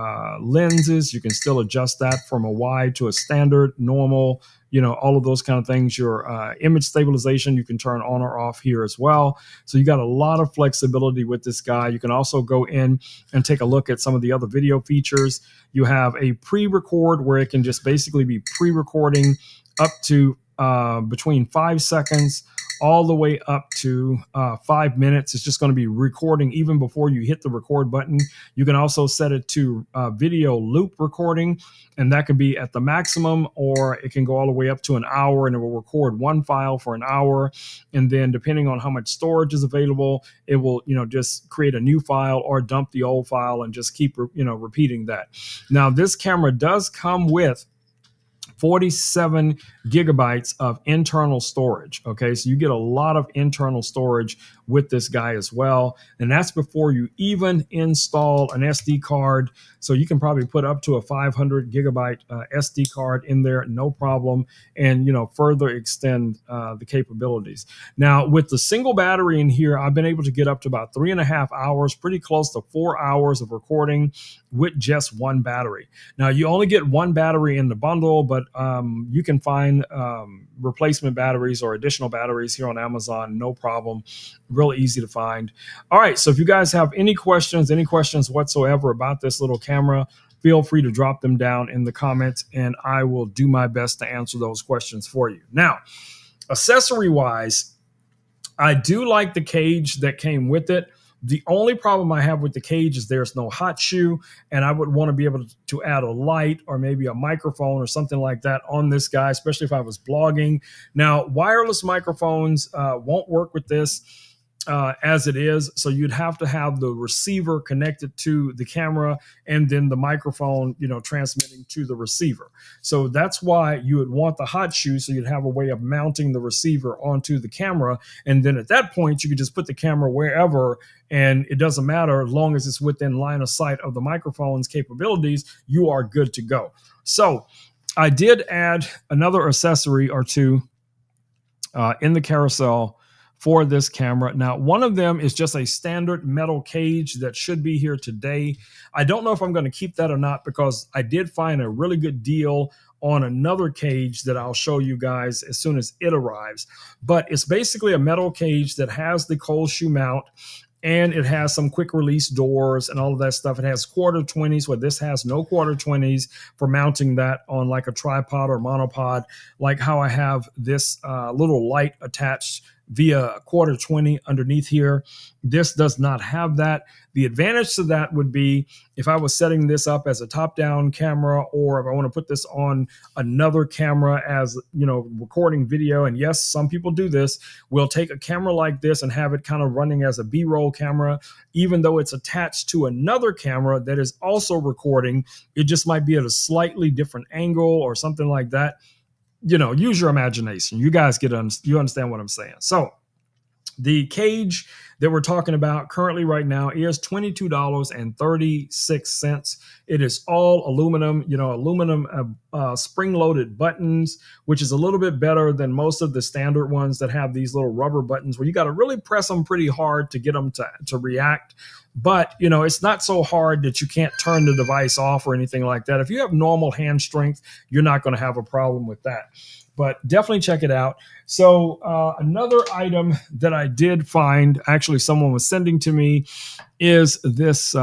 lenses, you can still adjust that from a wide to a standard, normal, all of those kind of things. Your image stabilization, you can turn on or off here as well. So you got a lot of flexibility with this guy. You can also go in and take a look at some of the other video features. You have a pre-record where it can just basically be pre-recording up to between 5 seconds all the way up to 5 minutes. It's just going to be recording even before you hit the record button. You can also set it to video loop recording, and that can be at the maximum, or it can go all the way up to an hour, and it will record one file for an hour. And then depending on how much storage is available, it will, just create a new file or dump the old file and just keep, repeating that. Now, this camera does come with 47 gigabytes of internal storage. Okay, so you get a lot of internal storage with this guy as well. And that's before you even install an SD card. So you can probably put up to a 500 gigabyte SD card in there, no problem, and further extend the capabilities. Now, with the single battery in here, I've been able to get up to about 3.5 hours, pretty close to 4 hours of recording with just one battery. Now, you only get one battery in the bundle, but you can find replacement batteries or additional batteries here on Amazon, no problem. Really easy to find. All right, so if you guys have any questions whatsoever about this little camera, feel free to drop them down in the comments, and I will do my best to answer those questions for you. Now, accessory-wise, I do like the cage that came with it. The only problem I have with the cage is there's no hot shoe, and I would want to be able to add a light or maybe a microphone or something like that on this guy, especially if I was blogging. Now, wireless microphones won't work with this as it is, so you'd have to have the receiver connected to the camera and then the microphone, transmitting to the receiver. So that's why you would want the hot shoe, so you'd have a way of mounting the receiver onto the camera, and then at that point you could just put the camera wherever, and it doesn't matter, as long as it's within line of sight of the microphone's capabilities, you are good to go. So I did add another accessory or two in the carousel for this camera. Now, one of them is just a standard metal cage that should be here today. I don't know if I'm going to keep that or not, because I did find a really good deal on another cage that I'll show you guys as soon as it arrives. But it's basically a metal cage that has the cold shoe mount, and it has some quick release doors and all of that stuff. It has quarter 20s, where this has no quarter 20s for mounting that on like a tripod or monopod, like how I have this little light attached via quarter 20 underneath here. This does not have that. The advantage to that would be if I was setting this up as a top-down camera, or if I want to put this on another camera as, recording video. And yes, some people do this. We'll take a camera like this and have it kind of running as a B-roll camera, even though it's attached to another camera that is also recording. It just might be at a slightly different angle or something like that. Use your imagination. You guys you understand what I'm saying. So the cage that we're talking about currently right now is $22.36. It is all aluminum, aluminum spring-loaded buttons, which is a little bit better than most of the standard ones that have these little rubber buttons where you got to really press them pretty hard to get them to react. But, it's not so hard that you can't turn the device off or anything like that. If you have normal hand strength, you're not going to have a problem with that. But definitely check it out. So another item that I did find, actually actually someone was sending to me is this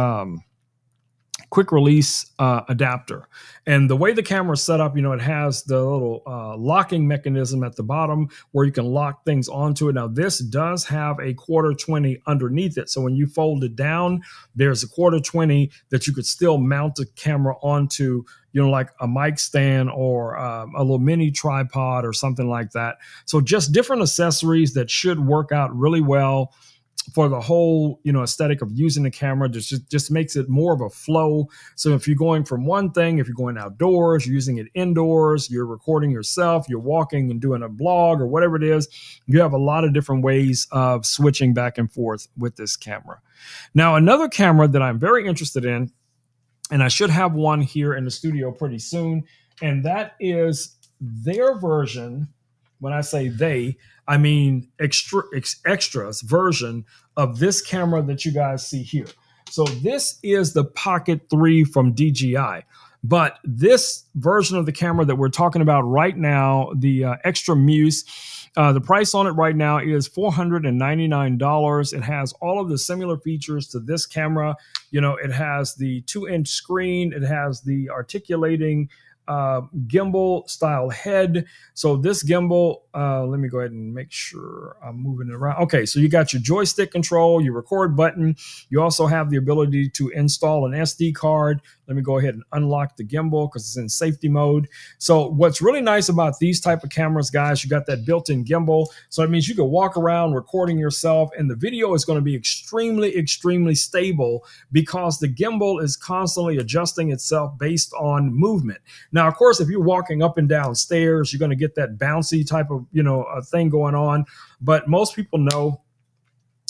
quick release adapter. And the way the camera is set up, it has the little locking mechanism at the bottom where you can lock things onto it. Now, this does have a 1/4-20 underneath it. So when you fold it down, there's a 1/4-20 that you could still mount the camera onto, like a mic stand or a little mini tripod or something like that. So just different accessories that should work out really well for the whole aesthetic of using the camera. Just makes it more of a flow. So if you're going from one thing, if you're going outdoors, you're using it indoors, you're recording yourself, you're walking and doing a blog or whatever it is, you have a lot of different ways of switching back and forth with this camera. Now, another camera that I'm very interested in, and I should have one here in the studio pretty soon, and that is their version. When I say they, I mean extras version of this camera that you guys see here. So this is the Pocket 3 from DJI. But this version of the camera that we're talking about right now, the Extra Muse, the price on it right now is $499. It has all of the similar features to this camera. It has the 2-inch screen. It has the articulating gimbal style head. So this gimbal, let me go ahead and make sure I'm moving it around. Okay, so you got your joystick control, your record button. You also have the ability to install an SD card. Let me go ahead and unlock the gimbal because it's in safety mode. So what's really nice about these type of cameras, guys, you got that built-in gimbal. So it means you can walk around recording yourself, and the video is going to be extremely, extremely stable because the gimbal is constantly adjusting itself based on movement. Now, of course, if you're walking up and down stairs, you're going to get that bouncy type of, thing going on. But most people know,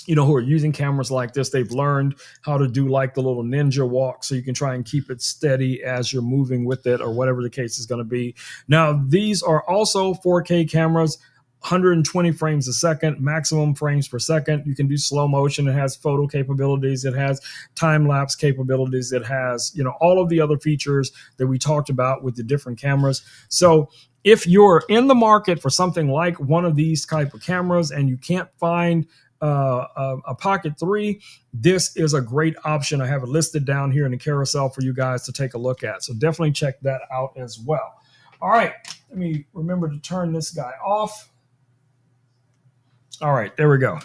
who are using cameras like this, they've learned how to do like the little ninja walk so you can try and keep it steady as you're moving with it or whatever the case is going to be. Now, these are also 4K cameras. 120 frames a second, maximum frames per second. You can do slow motion. It has photo capabilities. It has time-lapse capabilities. It has, all of the other features that we talked about with the different cameras. So if you're in the market for something like one of these type of cameras and you can't find a Pocket 3, this is a great option. I have it listed down here in the carousel for you guys to take a look at. So definitely check that out as well. All right, let me remember to turn this guy off. All right, there we go.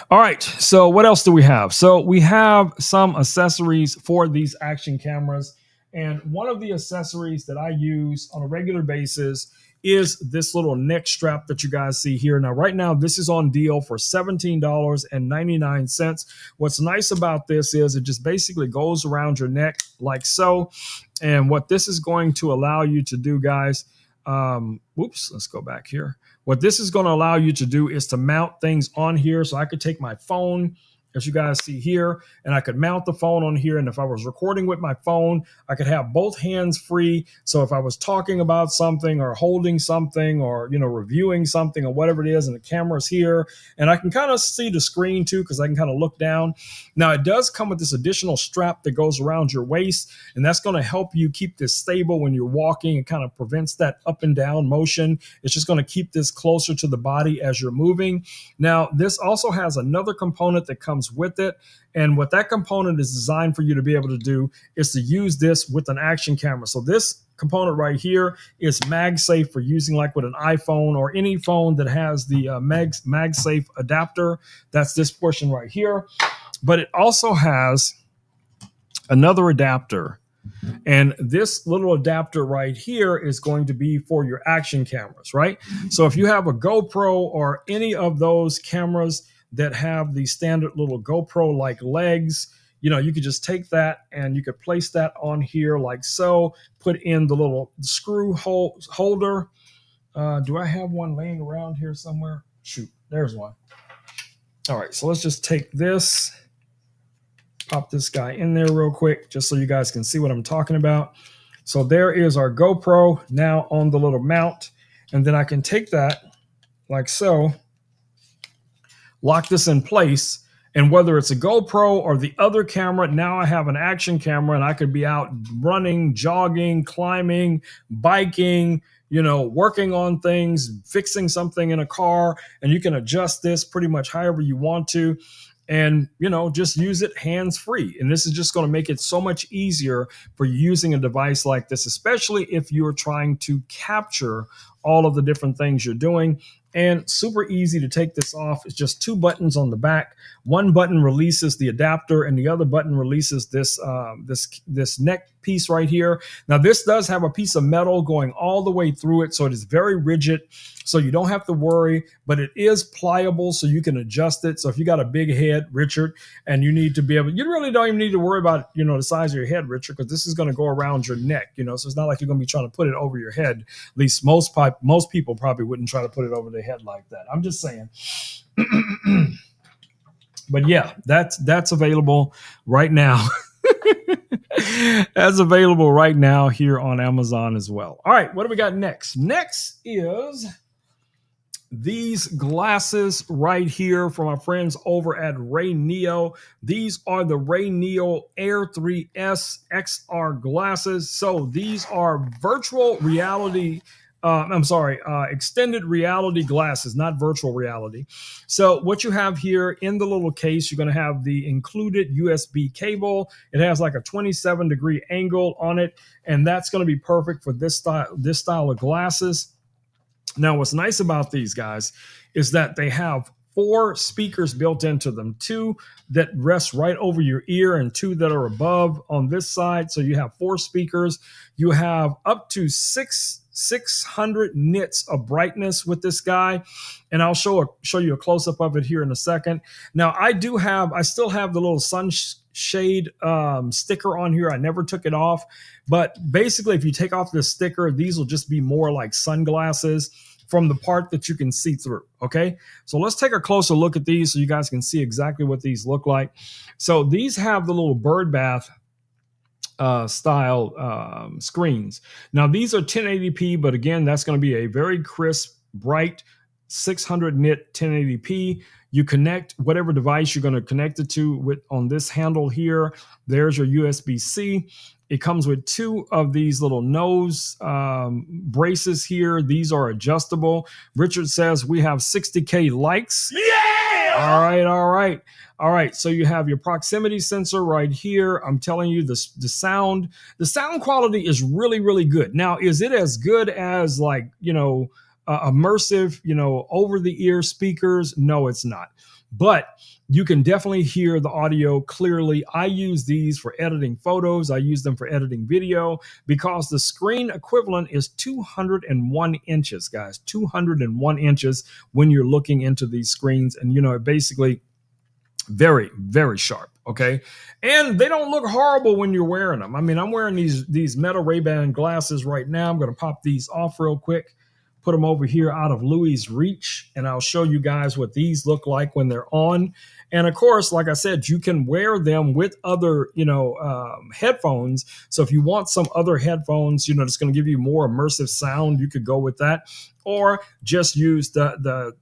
All right, so what else do we have? So we have some accessories for these action cameras. And one of the accessories that I use on a regular basis is this little neck strap that you guys see here. Now, right now, this is on deal for $17.99. What's nice about this is it just basically goes around your neck like so. And what this is going to allow you to do, guys, let's go back here. What this is going to allow you to do is to mount things on here. So I could take my phone, as you guys see here, and I could mount the phone on here. And if I was recording with my phone, I could have both hands free. So if I was talking about something or holding something or, reviewing something or whatever it is, and the camera's here, and I can kind of see the screen too, because I can kind of look down. Now it does come with this additional strap that goes around your waist, and that's going to help you keep this stable when you're walking. It kind of prevents that up and down motion. It's just going to keep this closer to the body as you're moving. Now, this also has another component that comes with it. And what that component is designed for you to be able to do is to use this with an action camera. So this component right here is MagSafe for using like with an iPhone or any phone that has the MagSafe adapter. That's this portion right here. But it also has another adapter. And this little adapter right here is going to be for your action cameras, right? So if you have a GoPro or any of those cameras that have the standard little GoPro like legs, you could just take that and you could place that on here like so, put in the little screw holder. Do I have one laying around here somewhere? Shoot, there's one. All right, so let's just take this, pop this guy in there real quick, just so you guys can see what I'm talking about. So there is our GoPro now on the little mount. And then I can take that like so, lock this in place, and whether it's a GoPro or the other camera, now I have an action camera and I could be out running, jogging, climbing, biking, working on things, fixing something in a car, and you can adjust this pretty much however you want to. And just use it hands free. And this is just going to make it so much easier for using a device like this, especially if you're trying to capture all of the different things you're doing. And super easy to take this off. It's just two buttons on the back. One button releases the adapter, and the other button releases this neck piece right here. Now, this does have a piece of metal going all the way through it, so it is very rigid. So you don't have to worry, but it is pliable, so you can adjust it. So if you got a big head, Richard, and you need to be able, you really don't even need to worry about the size of your head, Richard, because this is going to go around your neck. So it's not like you're going to be trying to put it over your head. At least most people probably wouldn't try to put it over their head like that. I'm just saying. But yeah, that's available right now. That's available right now here on Amazon as well. All right, what do we got next? Next is these glasses right here from our friends over at Ray Neo. These are the Ray Neo Air 3S XR glasses. So these are virtual reality extended reality glasses, not virtual reality. So what you have here in the little case, you're going to have the included USB cable. It has like a 27-degree angle on it, and that's going to be perfect for this style of glasses. Now, what's nice about these guys is that they have 4 speakers built into them, 2 that rest right over your ear and 2 that are above on this side. So you have 4 speakers. You have up to 600 nits of brightness with this guy, and I'll show you a close-up of it here in a second. Now, I still have the little sunshade sticker on here. I never took it off, but basically, if you take off this sticker, these will just be more like sunglasses from the part that you can see through. Okay, so let's take a closer look at these so you guys can see exactly what these look like. So these have the little bird bath style screens. Now these are 1080p, but again, that's going to be a very crisp, bright 600 nit 1080p. You connect whatever device you're going to connect it to with on this handle here. There's your USB-C. It comes with 2 of these little nose braces here. These are adjustable. Richard says we have 60K likes. Yeah! All right. So you have your proximity sensor right here. I'm telling you, the sound quality is really, really good. Now, is it as good as immersive, over the ear speakers? No, it's not. But you can definitely hear the audio clearly. I use these for editing photos. I use them for editing video because the screen equivalent is 201 inches, guys. 201 inches when you're looking into these screens. And, basically very, very sharp. Okay. And they don't look horrible when you're wearing them. I mean, I'm wearing these Meta Ray-Ban glasses right now. I'm going to pop these off real quick, put them over here out of Louie's reach, and I'll show you guys what these look like when they're on. And of course, like I said, you can wear them with other, headphones. So if you want some other headphones, that's going to give you more immersive sound, you could go with that, or just use the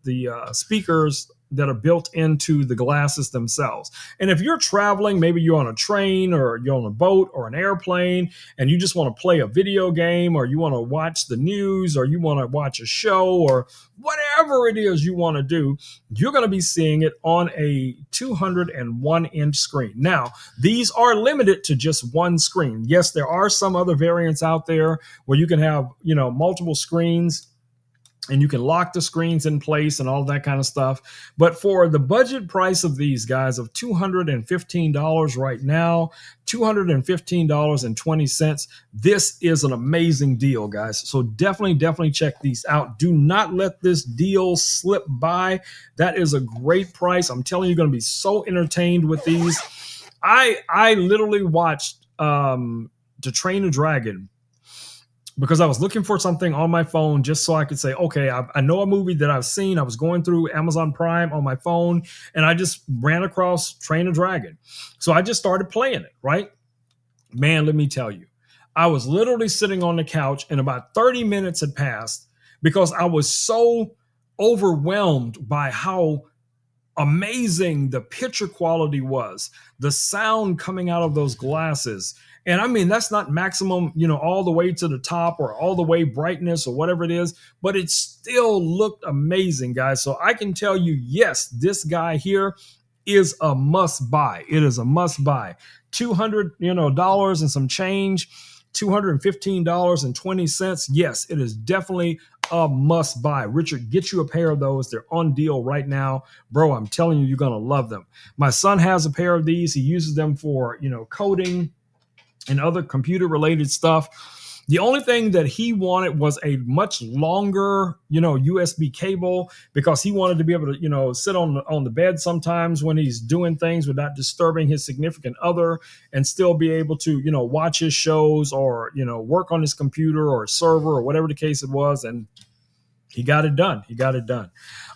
speakers that are built into the glasses themselves. And if you're traveling, maybe you're on a train or you're on a boat or an airplane, and you just want to play a video game, or you want to watch the news, or you want to watch a show, or whatever it is you want to do, you're going to be seeing it on a 201-inch screen. Now, these are limited to just one screen. Yes, there are some other variants out there where you can have, multiple screens, and you can lock the screens in place and all that kind of stuff. But for the budget price of these guys of $215 right now, $215.20, this is an amazing deal, guys. So definitely check these out. Do not let this deal slip by. That is a great price. I'm telling you, you're going to be so entertained with these. I literally watched To Train a Dragon because I was looking for something on my phone just so I could say, okay, I know a movie that I've seen. I was going through Amazon Prime on my phone, and I just ran across Train a Dragon. So I just started playing it, right? Man, let me tell you, I was literally sitting on the couch, and about 30 minutes had passed because I was so overwhelmed by how amazing the picture quality was, the sound coming out of those glasses, And I mean, that's not maximum, all the way to the top or all the way brightness or whatever it is, but it still looked amazing, guys. So I can tell you, yes, this guy here is a must buy. It is a must buy. $200, and some change, $215.20. Yes, it is definitely a must buy. Richard, get you a pair of those. They're on deal right now. Bro, I'm telling you, you're going to love them. My son has a pair of these. He uses them for, coding and other computer related stuff. The only thing that he wanted was a much longer, USB cable, because he wanted to be able to, sit on the bed sometimes when he's doing things without disturbing his significant other, and still be able to, watch his shows or, work on his computer or server or whatever the case it was. And he got it done. He got it done.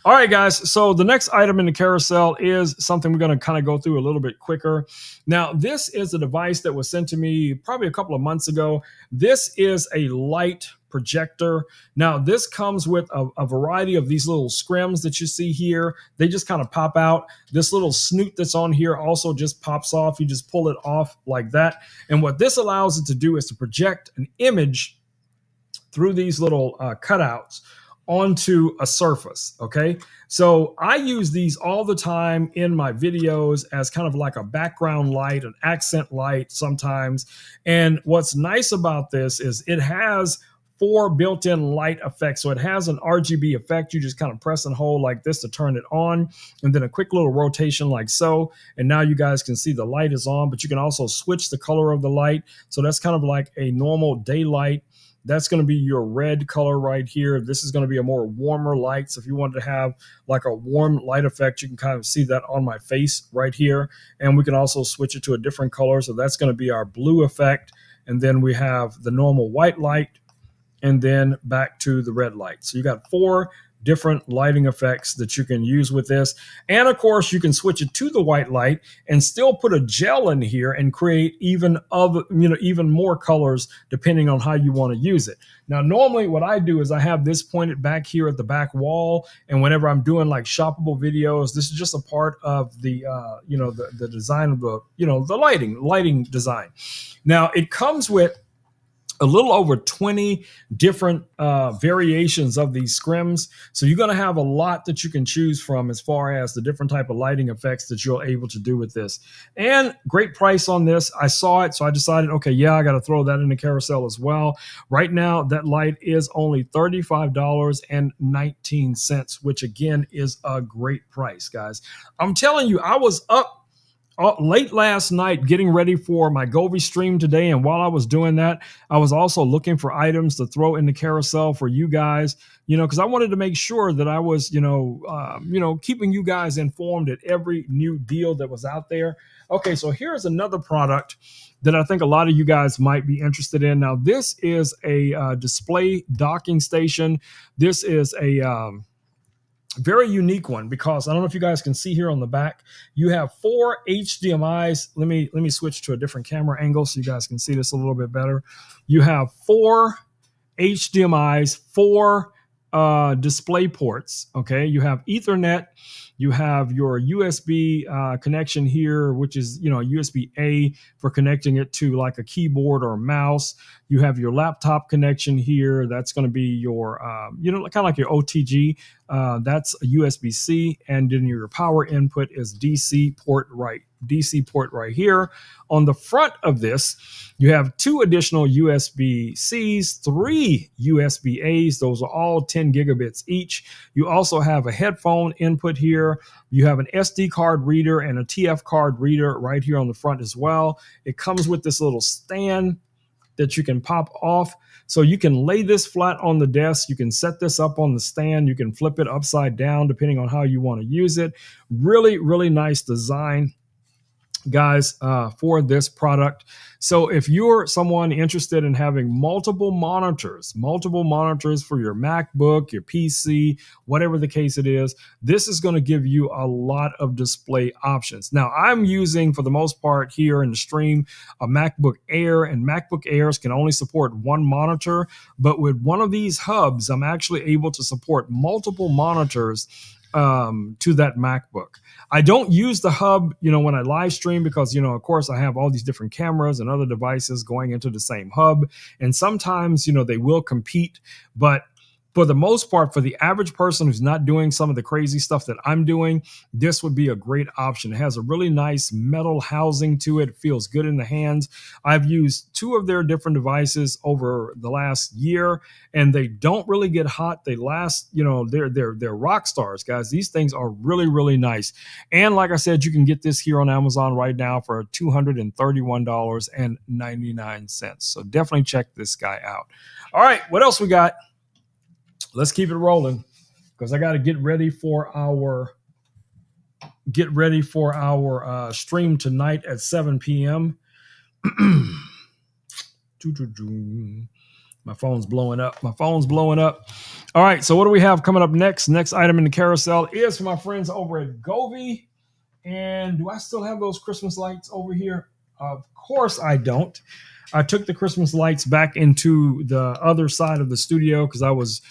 All right, guys. So the next item in the carousel is something we're going to kind of go through a little bit quicker. Now, this is a device that was sent to me probably a couple of months ago. This is a light projector. Now, this comes with a variety of these little scrims that you see here. They just kind of pop out. This little snoot that's on here also just pops off. You just pull it off like that. And what this allows it to do is to project an image through these little cutouts onto a surface. Okay. So I use these all the time in my videos as kind of like a background light, an accent light sometimes. And what's nice about this is it has 4 built-in light effects. So it has an RGB effect. You just kind of press and hold like this to turn it on, and then a quick little rotation like so. And now you guys can see the light is on, but you can also switch the color of the light. So that's kind of like a normal daylight. That's going to be your red color right here. This is going to be a more warmer light. So if you wanted to have like a warm light effect, you can kind of see that on my face right here. And we can also switch it to a different color. So that's going to be our blue effect. And then we have the normal white light, and then back to the red light. So you got 4 different lighting effects that you can use with this. And of course, you can switch it to the white light and still put a gel in here and create even more colors depending on how you want to use it. Now, normally what I do is I have this pointed back here at the back wall. And whenever I'm doing like shoppable videos, this is just a part of the, the design of the lighting design. Now it comes with a little over 20 different variations of these scrims. So you're going to have a lot that you can choose from as far as the different type of lighting effects that you're able to do with this. And great price on this. I saw it, so I decided, okay, yeah, I got to throw that in the carousel as well. Right now, that light is only $35.19, which again is a great price, guys. I'm telling you, I was up late last night getting ready for my Govi stream today, and while I was doing that, I was also looking for items to throw in the carousel for you guys, because I wanted to make sure that I was keeping you guys informed at every new deal that was out there. Okay, so here's another product that I think a lot of you guys might be interested in. Now, this is a display docking station. This is a very unique one, because I don't know if you guys can see here on the back, you have 4 HDMIs. Let me switch to a different camera angle so you guys can see this a little bit better. You have 4 HDMIs, 4 display ports. Okay, you have Ethernet, you have your USB connection here, which is USB A for connecting it to like a keyboard or a mouse. You have your laptop connection here. That's going to be your kind of like your OTG. That's a USB C, and then your power input is DC port right here. On the front of this, you have 2 additional USB-Cs, 3 USB-As. Those are all 10 gigabits each. You also have a headphone input here. You have an SD card reader and a TF card reader right here on the front as well. It comes with this little stand that you can pop off. So you can lay this flat on the desk. You can set this up on the stand. You can flip it upside down depending on how you want to use it. Really, really nice design, guys, for this product. So if you're someone interested in having multiple monitors for your MacBook, your PC, whatever the case it is, this is going to give you a lot of display options. Now, I'm using, for the most part here in the stream, a MacBook Air, and MacBook Airs can only support 1 monitor, but with one of these hubs, I'm actually able to support multiple monitors to that MacBook. I don't use the hub, when I live stream because, of course, I have all these different cameras and other devices going into the same hub. And sometimes, they will compete. But for the most part, for the average person who's not doing some of the crazy stuff that I'm doing, this would be a great option. It has a really nice metal housing to it. It feels good in the hands. I've used 2 of their different devices over the last year, and they don't really get hot. They last, they're rock stars, guys. These things are really, really nice. And like I said, you can get this here on Amazon right now for $231.99. So definitely check this guy out. All right, what else we got? Let's keep it rolling because I got to get ready for our stream tonight at 7 p.m. My phone's blowing up. All right, so what do we have coming up next? Next item in the carousel is for my friends over at Govee. And do I still have those Christmas lights over here? Of course I don't. I took the Christmas lights back into the other side of the studio because I was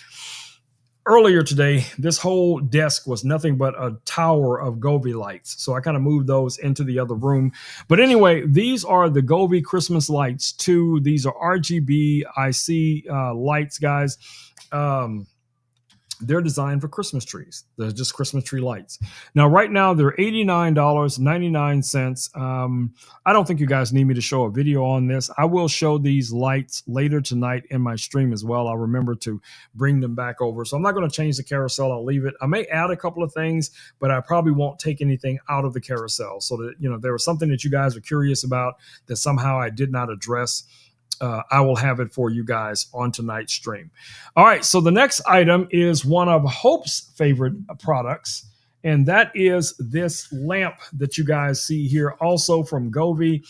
earlier today. This whole desk was nothing but a tower of Govee lights. So I kind of moved those into the other room. But anyway, these are the Govee Christmas lights too. These are RGB IC lights, guys. They're designed for Christmas trees. They're just Christmas tree lights. Now, right now, they're $89.99. I don't think you guys need me to show a video on this. I will show these lights later tonight in my stream as well. I'll remember to bring them back over. So I'm not going to change the carousel. I'll leave it. I may add a couple of things, but I probably won't take anything out of the carousel. So that, there was something that you guys are curious about that somehow I did not address. I will have it for you guys on tonight's stream. All right, so the next item is one of Hope's favorite products, and that is this lamp that you guys see here, also from Govee.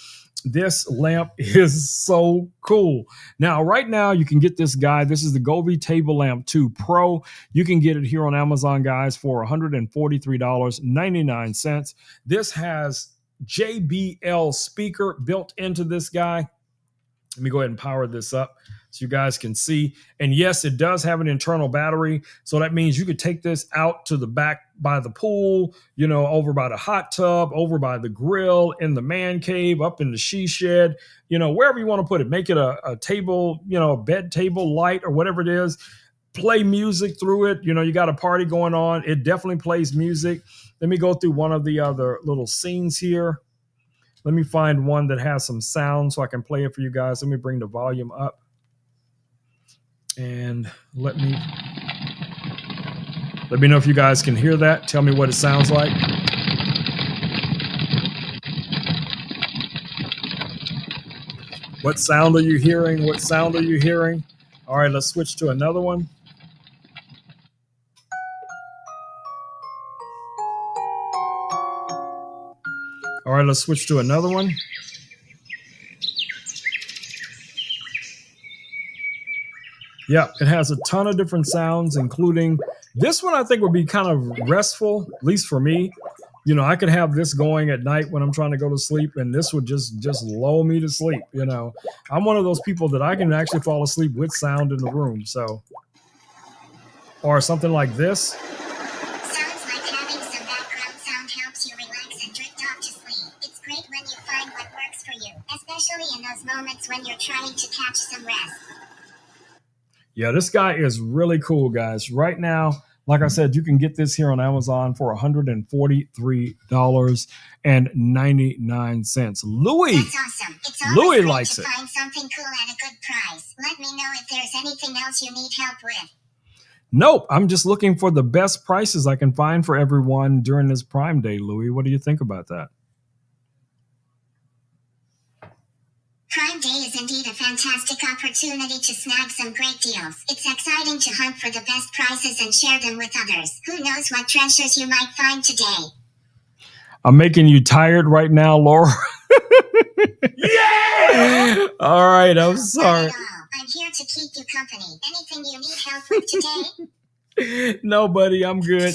This lamp is so cool. Now, right now, you can get this guy. This is the Govee Table Lamp 2 Pro. You can get it here on Amazon, guys, for $143.99. This has JBL speaker built into this guy. Let me go ahead and power this up so you guys can see. And yes, it does have an internal battery. So that means you could take this out to the back by the pool, over by the hot tub, over by the grill, in the man cave, up in the she shed, wherever you want to put it. Make it a table, bed table light or whatever it is. Play music through it. You got a party going on. It definitely plays music. Let me go through one of the other little scenes here. Let me find one that has some sound so I can play it for you guys. Let me bring the volume up. And let me know if you guys can hear that. Tell me what it sounds like. What sound are you hearing? All right, let's switch to another one. All right, let's switch to another one. Yeah, it has a ton of different sounds, including this one. I think would be kind of restful, at least for me. I could have this going at night when I'm trying to go to sleep, and this would just lull me to sleep. I'm one of those people that I can actually fall asleep with sound in the room. So, or something like this. Especially in those moments when you're trying to catch some rest. Yeah, this guy is really cool, guys. Right now, like I said, you can get this here on Amazon for $143.99. Louis, that's awesome. It's always Louis great likes to it. Find something cool at a good price. Let me know if there's anything else you need help with. Nope, I'm just looking for the best prices I can find for everyone during this Prime Day, Louis. What do you think about that? Prime Day is indeed a fantastic opportunity to snag some great deals. It's exciting to hunt for the best prices and share them with others. Who knows what treasures you might find today? I'm making you tired right now, Laura. Yeah! All right, I'm sorry. I'm here to keep you company. Anything you need help with today? No, buddy, I'm good.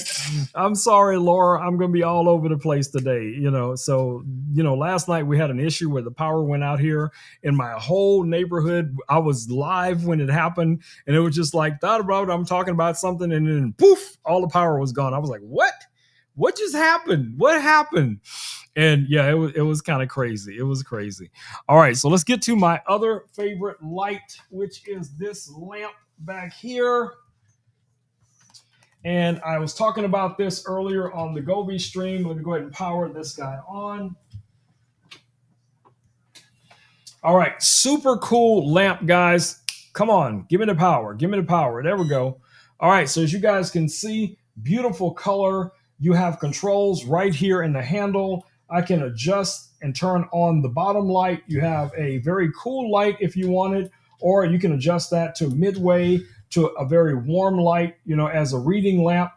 I'm sorry, Laura. I'm going to be all over the place today. So, last night we had an issue where the power went out here in my whole neighborhood. I was live when it happened, and it was just like, thought about it, I'm talking about something, and then poof, all the power was gone. I was like, what? What just happened? What happened? And yeah, it was kind of crazy. It was crazy. All right, so let's get to my other favorite light, which is this lamp back here. And I was talking about this earlier on the Govi stream. Let me go ahead and power this guy on. All right, super cool lamp, guys. Come on, give me the power. Give me the power. There we go. All right, so as you guys can see, beautiful color. You have controls right here in the handle. I can adjust and turn on the bottom light. You have a very cool light if you want it, or you can adjust that to midway to a very warm light, as a reading lamp.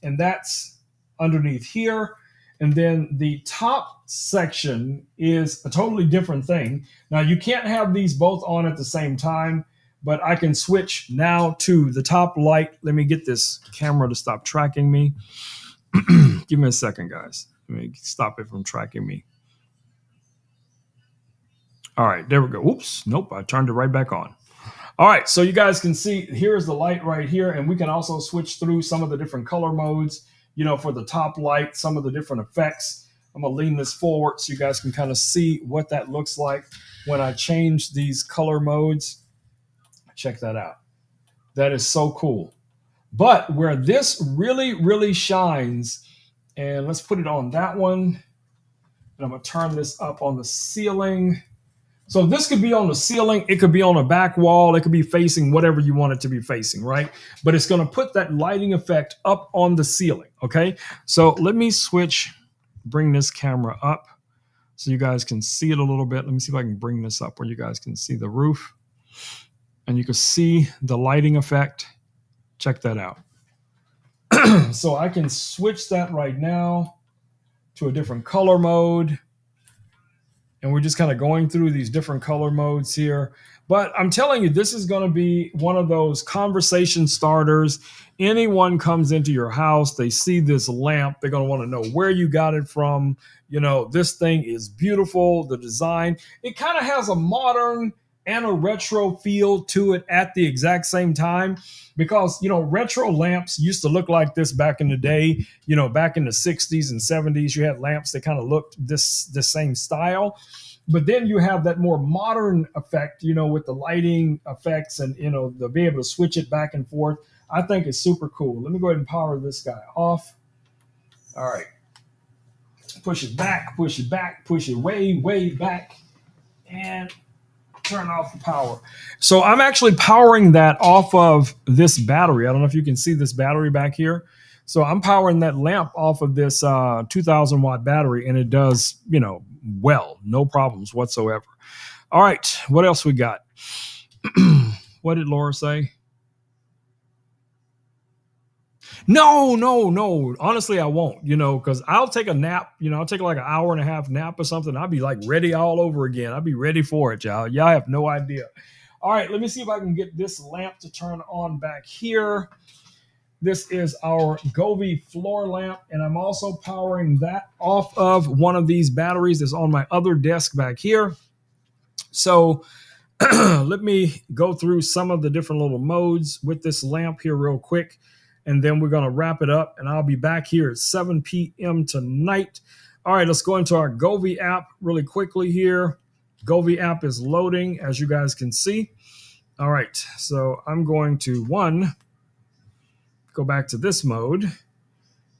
And that's underneath here. And then the top section is a totally different thing. Now, you can't have these both on at the same time, but I can switch now to the top light. Let me get this camera to stop tracking me. Give me a second, guys. Let me stop it from tracking me. All right, there we go. Oops, nope, I turned it right back on. All right, so you guys can see here's the light right here, and we can also switch through some of the different color modes, for the top light, some of the different effects. I'm gonna lean this forward so you guys can kind of see what that looks like when I change these color modes. Check that out. That is so cool. But where this really, really shines, and let's put it on that one, and I'm gonna turn this up on the ceiling. So this could be on the ceiling, it could be on a back wall, it could be facing whatever you want it to be facing, right? But it's going to put that lighting effect up on the ceiling, okay? So let me bring this camera up so you guys can see it a little bit. Let me see if I can bring this up where you guys can see the roof. And you can see the lighting effect. Check that out. So I can switch that right now to a different color mode. And we're just kind of going through these different color modes here. But I'm telling you, this is going to be one of those conversation starters. Anyone comes into your house, they see this lamp, they're going to want to know where you got it from. This thing is beautiful. The design, it kind of has a modern and a retro feel to it at the exact same time, because retro lamps used to look like this back in the day. Back in the 60s and 70s, you had lamps that kind of looked this same style, but then you have that more modern effect, with the lighting effects and the be able to switch it back and forth. I think it's super cool. Let me go ahead and power this guy off. All right, push it back, push it way back, and turn off the power. So I'm actually powering that off of this battery. I don't know if you can see this battery back here. So I'm powering that lamp off of this 2000 watt battery, and it does, well, no problems whatsoever. All right, what else we got? What did Laura say? No. Honestly, I won't, because I'll take a nap, I'll take like an hour and a half nap or something. I'll be like ready all over again. I'll be ready for it, y'all. Y'all have no idea. All right, let me see if I can get this lamp to turn on back here. This is our Govi floor lamp, and I'm also powering that off of one of these batteries that's on my other desk back here. So let me go through some of the different little modes with this lamp here real quick, and then we're going to wrap it up, and I'll be back here at 7 p.m. tonight. All right, let's go into our Govi app really quickly here. Govi app is loading, as you guys can see. All right, so I'm going to, go back to this mode,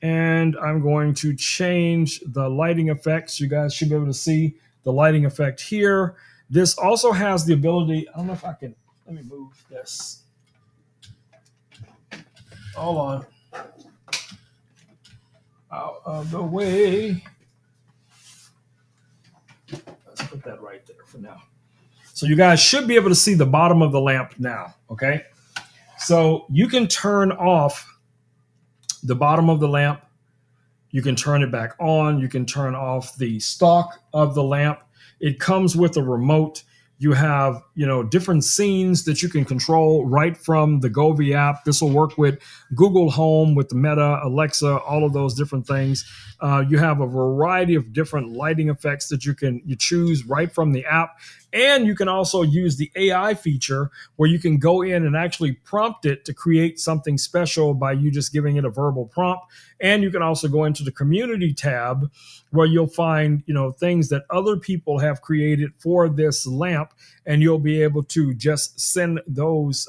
and I'm going to change the lighting effects. You guys should be able to see the lighting effect here. This also has the ability, I don't know if I can, let me move this. Hold on. Out of the way. Let's put that right there for now. So you guys should be able to see the bottom of the lamp now, okay? So you can turn off the bottom of the lamp. You can turn it back on. You can turn off the stock of the lamp. It comes with a remote. You have, different scenes that you can control right from the Govee app. This will work with Google Home, with the Meta, Alexa, all of those different things. You have a variety of different lighting effects that you choose right from the app. And you can also use the AI feature where you can go in and actually prompt it to create something special by you just giving it a verbal prompt. And you can also go into the community tab where you'll find, things that other people have created for this lamp, and you'll be able to just send those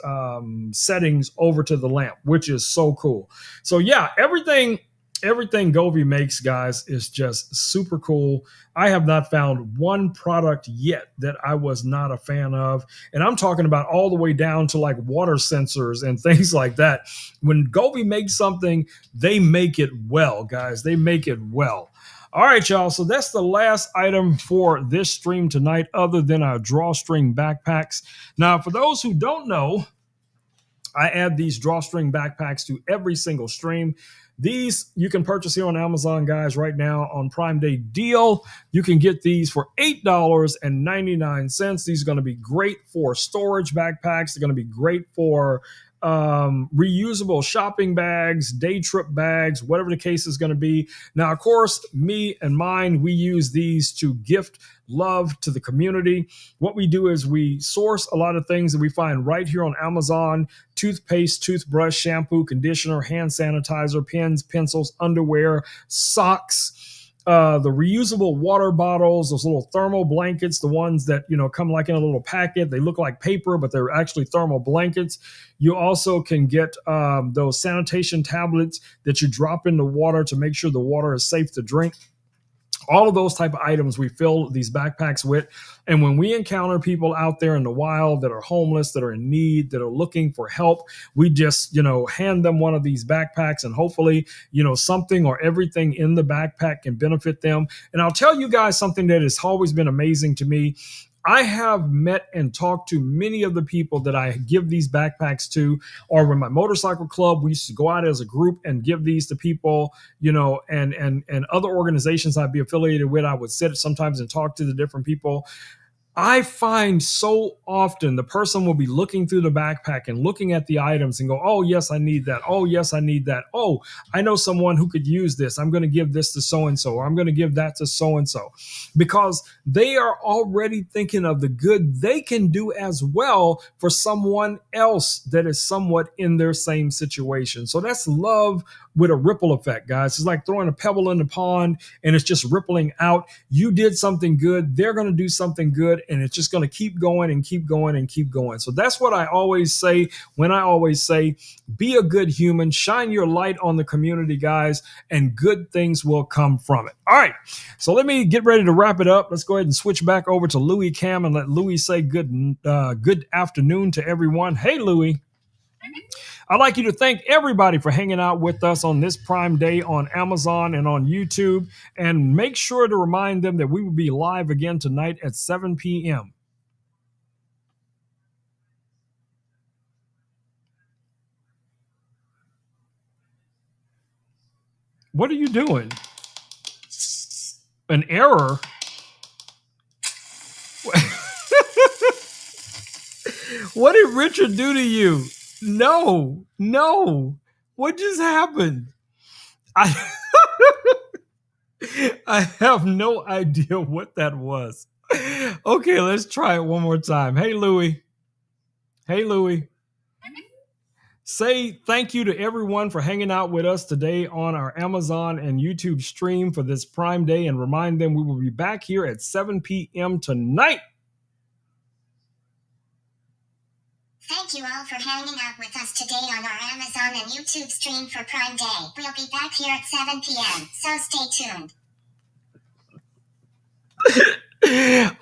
settings over to the lamp, which is so cool. So yeah, everything Govee makes, guys, is just super cool. I have not found one product yet that I was not a fan of. And I'm talking about all the way down to like water sensors and things like that. When Govee makes something, they make it well, guys. They make it well. All right, y'all. So that's the last item for this stream tonight, other than our drawstring backpacks. Now, for those who don't know, I add these drawstring backpacks to every single stream. These you can purchase here on Amazon, guys, right now on Prime Day deal. You can get these for $8.99. These are going to be great for storage backpacks. They're going to be great for reusable shopping bags, day trip bags, whatever the case is going to be. Now, of course, me and mine, we use these to gift love to the community. What we do is we source a lot of things that we find right here on Amazon: toothpaste, toothbrush, shampoo, conditioner, hand sanitizer, pens, pencils, underwear, socks, the reusable water bottles, those little thermal blankets, the ones that, come like in a little packet. They look like paper, but they're actually thermal blankets. You also can get those sanitation tablets that you drop in the water to make sure the water is safe to drink. All of those type of items we fill these backpacks with. And when we encounter people out there in the wild that are homeless, that are in need, that are looking for help, we just, hand them one of these backpacks, and hopefully, something or everything in the backpack can benefit them. And I'll tell you guys something that has always been amazing to me. I have met and talked to many of the people that I give these backpacks to, or when my motorcycle club, we used to go out as a group and give these to people, and other organizations I'd be affiliated with. I would sit sometimes and talk to the different people. I find so often the person will be looking through the backpack and looking at the items and go, oh, yes, I need that. Oh, yes, I need that. Oh, I know someone who could use this. I'm going to give this to so-and-so, or I'm going to give that to so-and-so, because they are already thinking of the good they can do as well for someone else that is somewhat in their same situation. So that's love with a ripple effect, guys. It's like throwing a pebble in the pond and it's just rippling out. You did something good, they're going to do something good, and it's just going to keep going and keep going and keep going. So that's what I always say when I always say, be a good human, shine your light on the community, guys, and good things will come from it. All right, so let me get ready to wrap it up. Let's go ahead and switch back over to Louis Cam and let Louis say good afternoon to everyone. Hey, Louis. I'd like you to thank everybody for hanging out with us on this Prime Day on Amazon and on YouTube. And make sure to remind them that we will be live again tonight at 7 p.m. What are you doing? An error? What did Richard do to you? No. What just happened? I have no idea what that was. Okay, let's try it one more time. Hey, Louie. Say thank you to everyone for hanging out with us today on our Amazon and YouTube stream for this Prime Day, and remind them we will be back here at 7 p.m. tonight. Thank you all for hanging out with us today on our Amazon and YouTube stream for Prime Day. We'll be back here at 7 p.m., so stay tuned.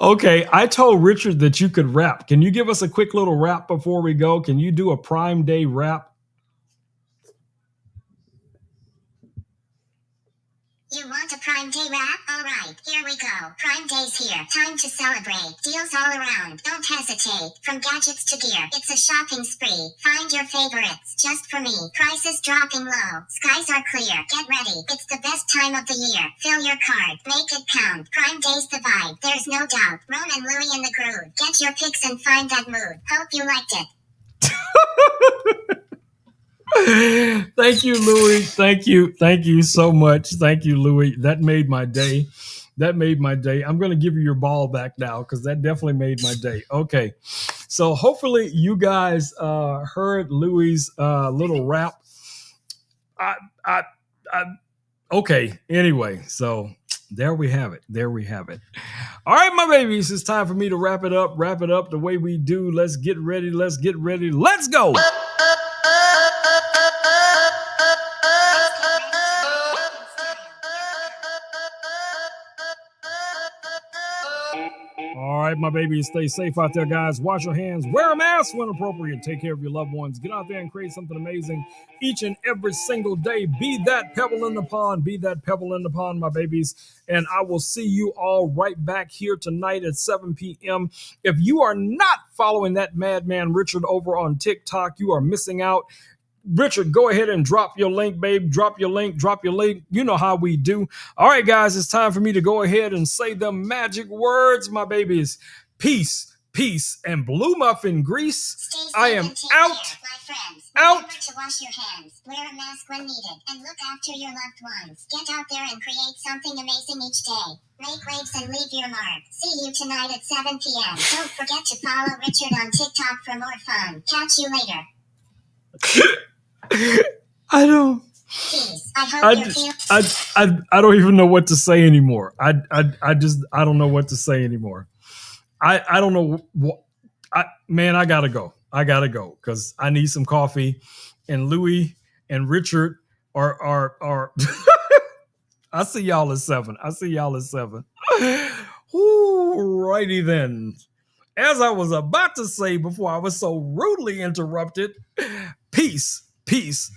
Okay, I told Richard that you could rap. Can you give us a quick little rap before we go? Can you do a Prime Day rap? You want a Prime Day wrap? Alright, here we go. Prime Day's here. Time to celebrate. Deals all around. Don't hesitate. From gadgets to gear, it's a shopping spree. Find your favorites, just for me. Prices dropping low. Skies are clear. Get ready. It's the best time of the year. Fill your card. Make it count. Prime Day's the vibe. There's no doubt. Ron and Louie in the groove. Get your picks and find that mood. Hope you liked it. Thank you, Louie. Thank you so much. Thank you, Louie. That made my day. I'm going to give you your ball back now because that definitely made my day. Okay, so hopefully you guys heard Louie's little rap. I okay. Anyway, so there we have it. All right, my babies, it's time for me to wrap it up the way we do. Let's get ready. Let's go. All right, my babies, stay safe out there, guys. Wash your hands, wear a mask when appropriate, take care of your loved ones. Get out there and create something amazing each and every single day. Be that pebble in the pond, my babies. And I will see you all right back here tonight at 7 p.m. If you are not following that madman Richard over on TikTok, you are missing out. Richard, go ahead and drop your link, babe. Drop your link. You know how we do. All right, guys, it's time for me to go ahead and say the magic words, my babies. Peace, and blue muffin grease. I am out. Care, my friends. Out. Remember to wash your hands, wear a mask when needed, and look after your loved ones. Get out there and create something amazing each day. Make waves and leave your mark. See you tonight at 7 p.m. Don't forget to follow Richard on TikTok for more fun. Catch you later. I don't. Peace. I hope you're feeling. I don't even know what to say anymore. I don't know what to say anymore. I don't know what. Man, I gotta go because I need some coffee. And Louie and Richard are. I see y'all at 7. Ooh, righty then. As I was about to say before I was so rudely interrupted, peace,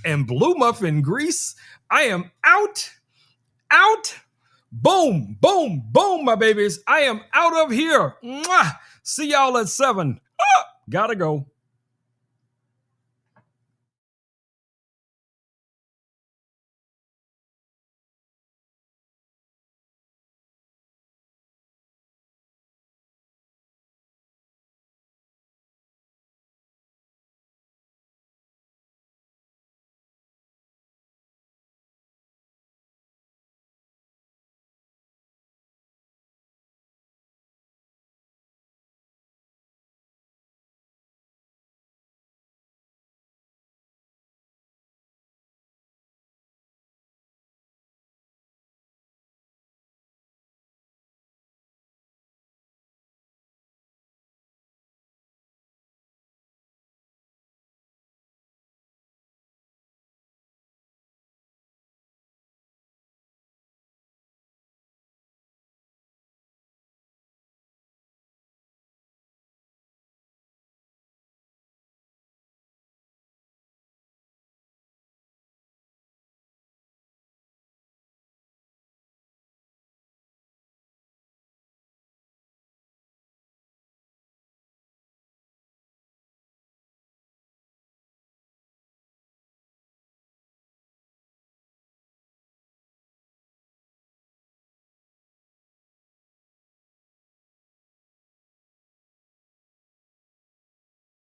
and blue muffin grease. I am out. Boom, my babies. I am out of here. Mwah. See y'all at 7. Gotta go.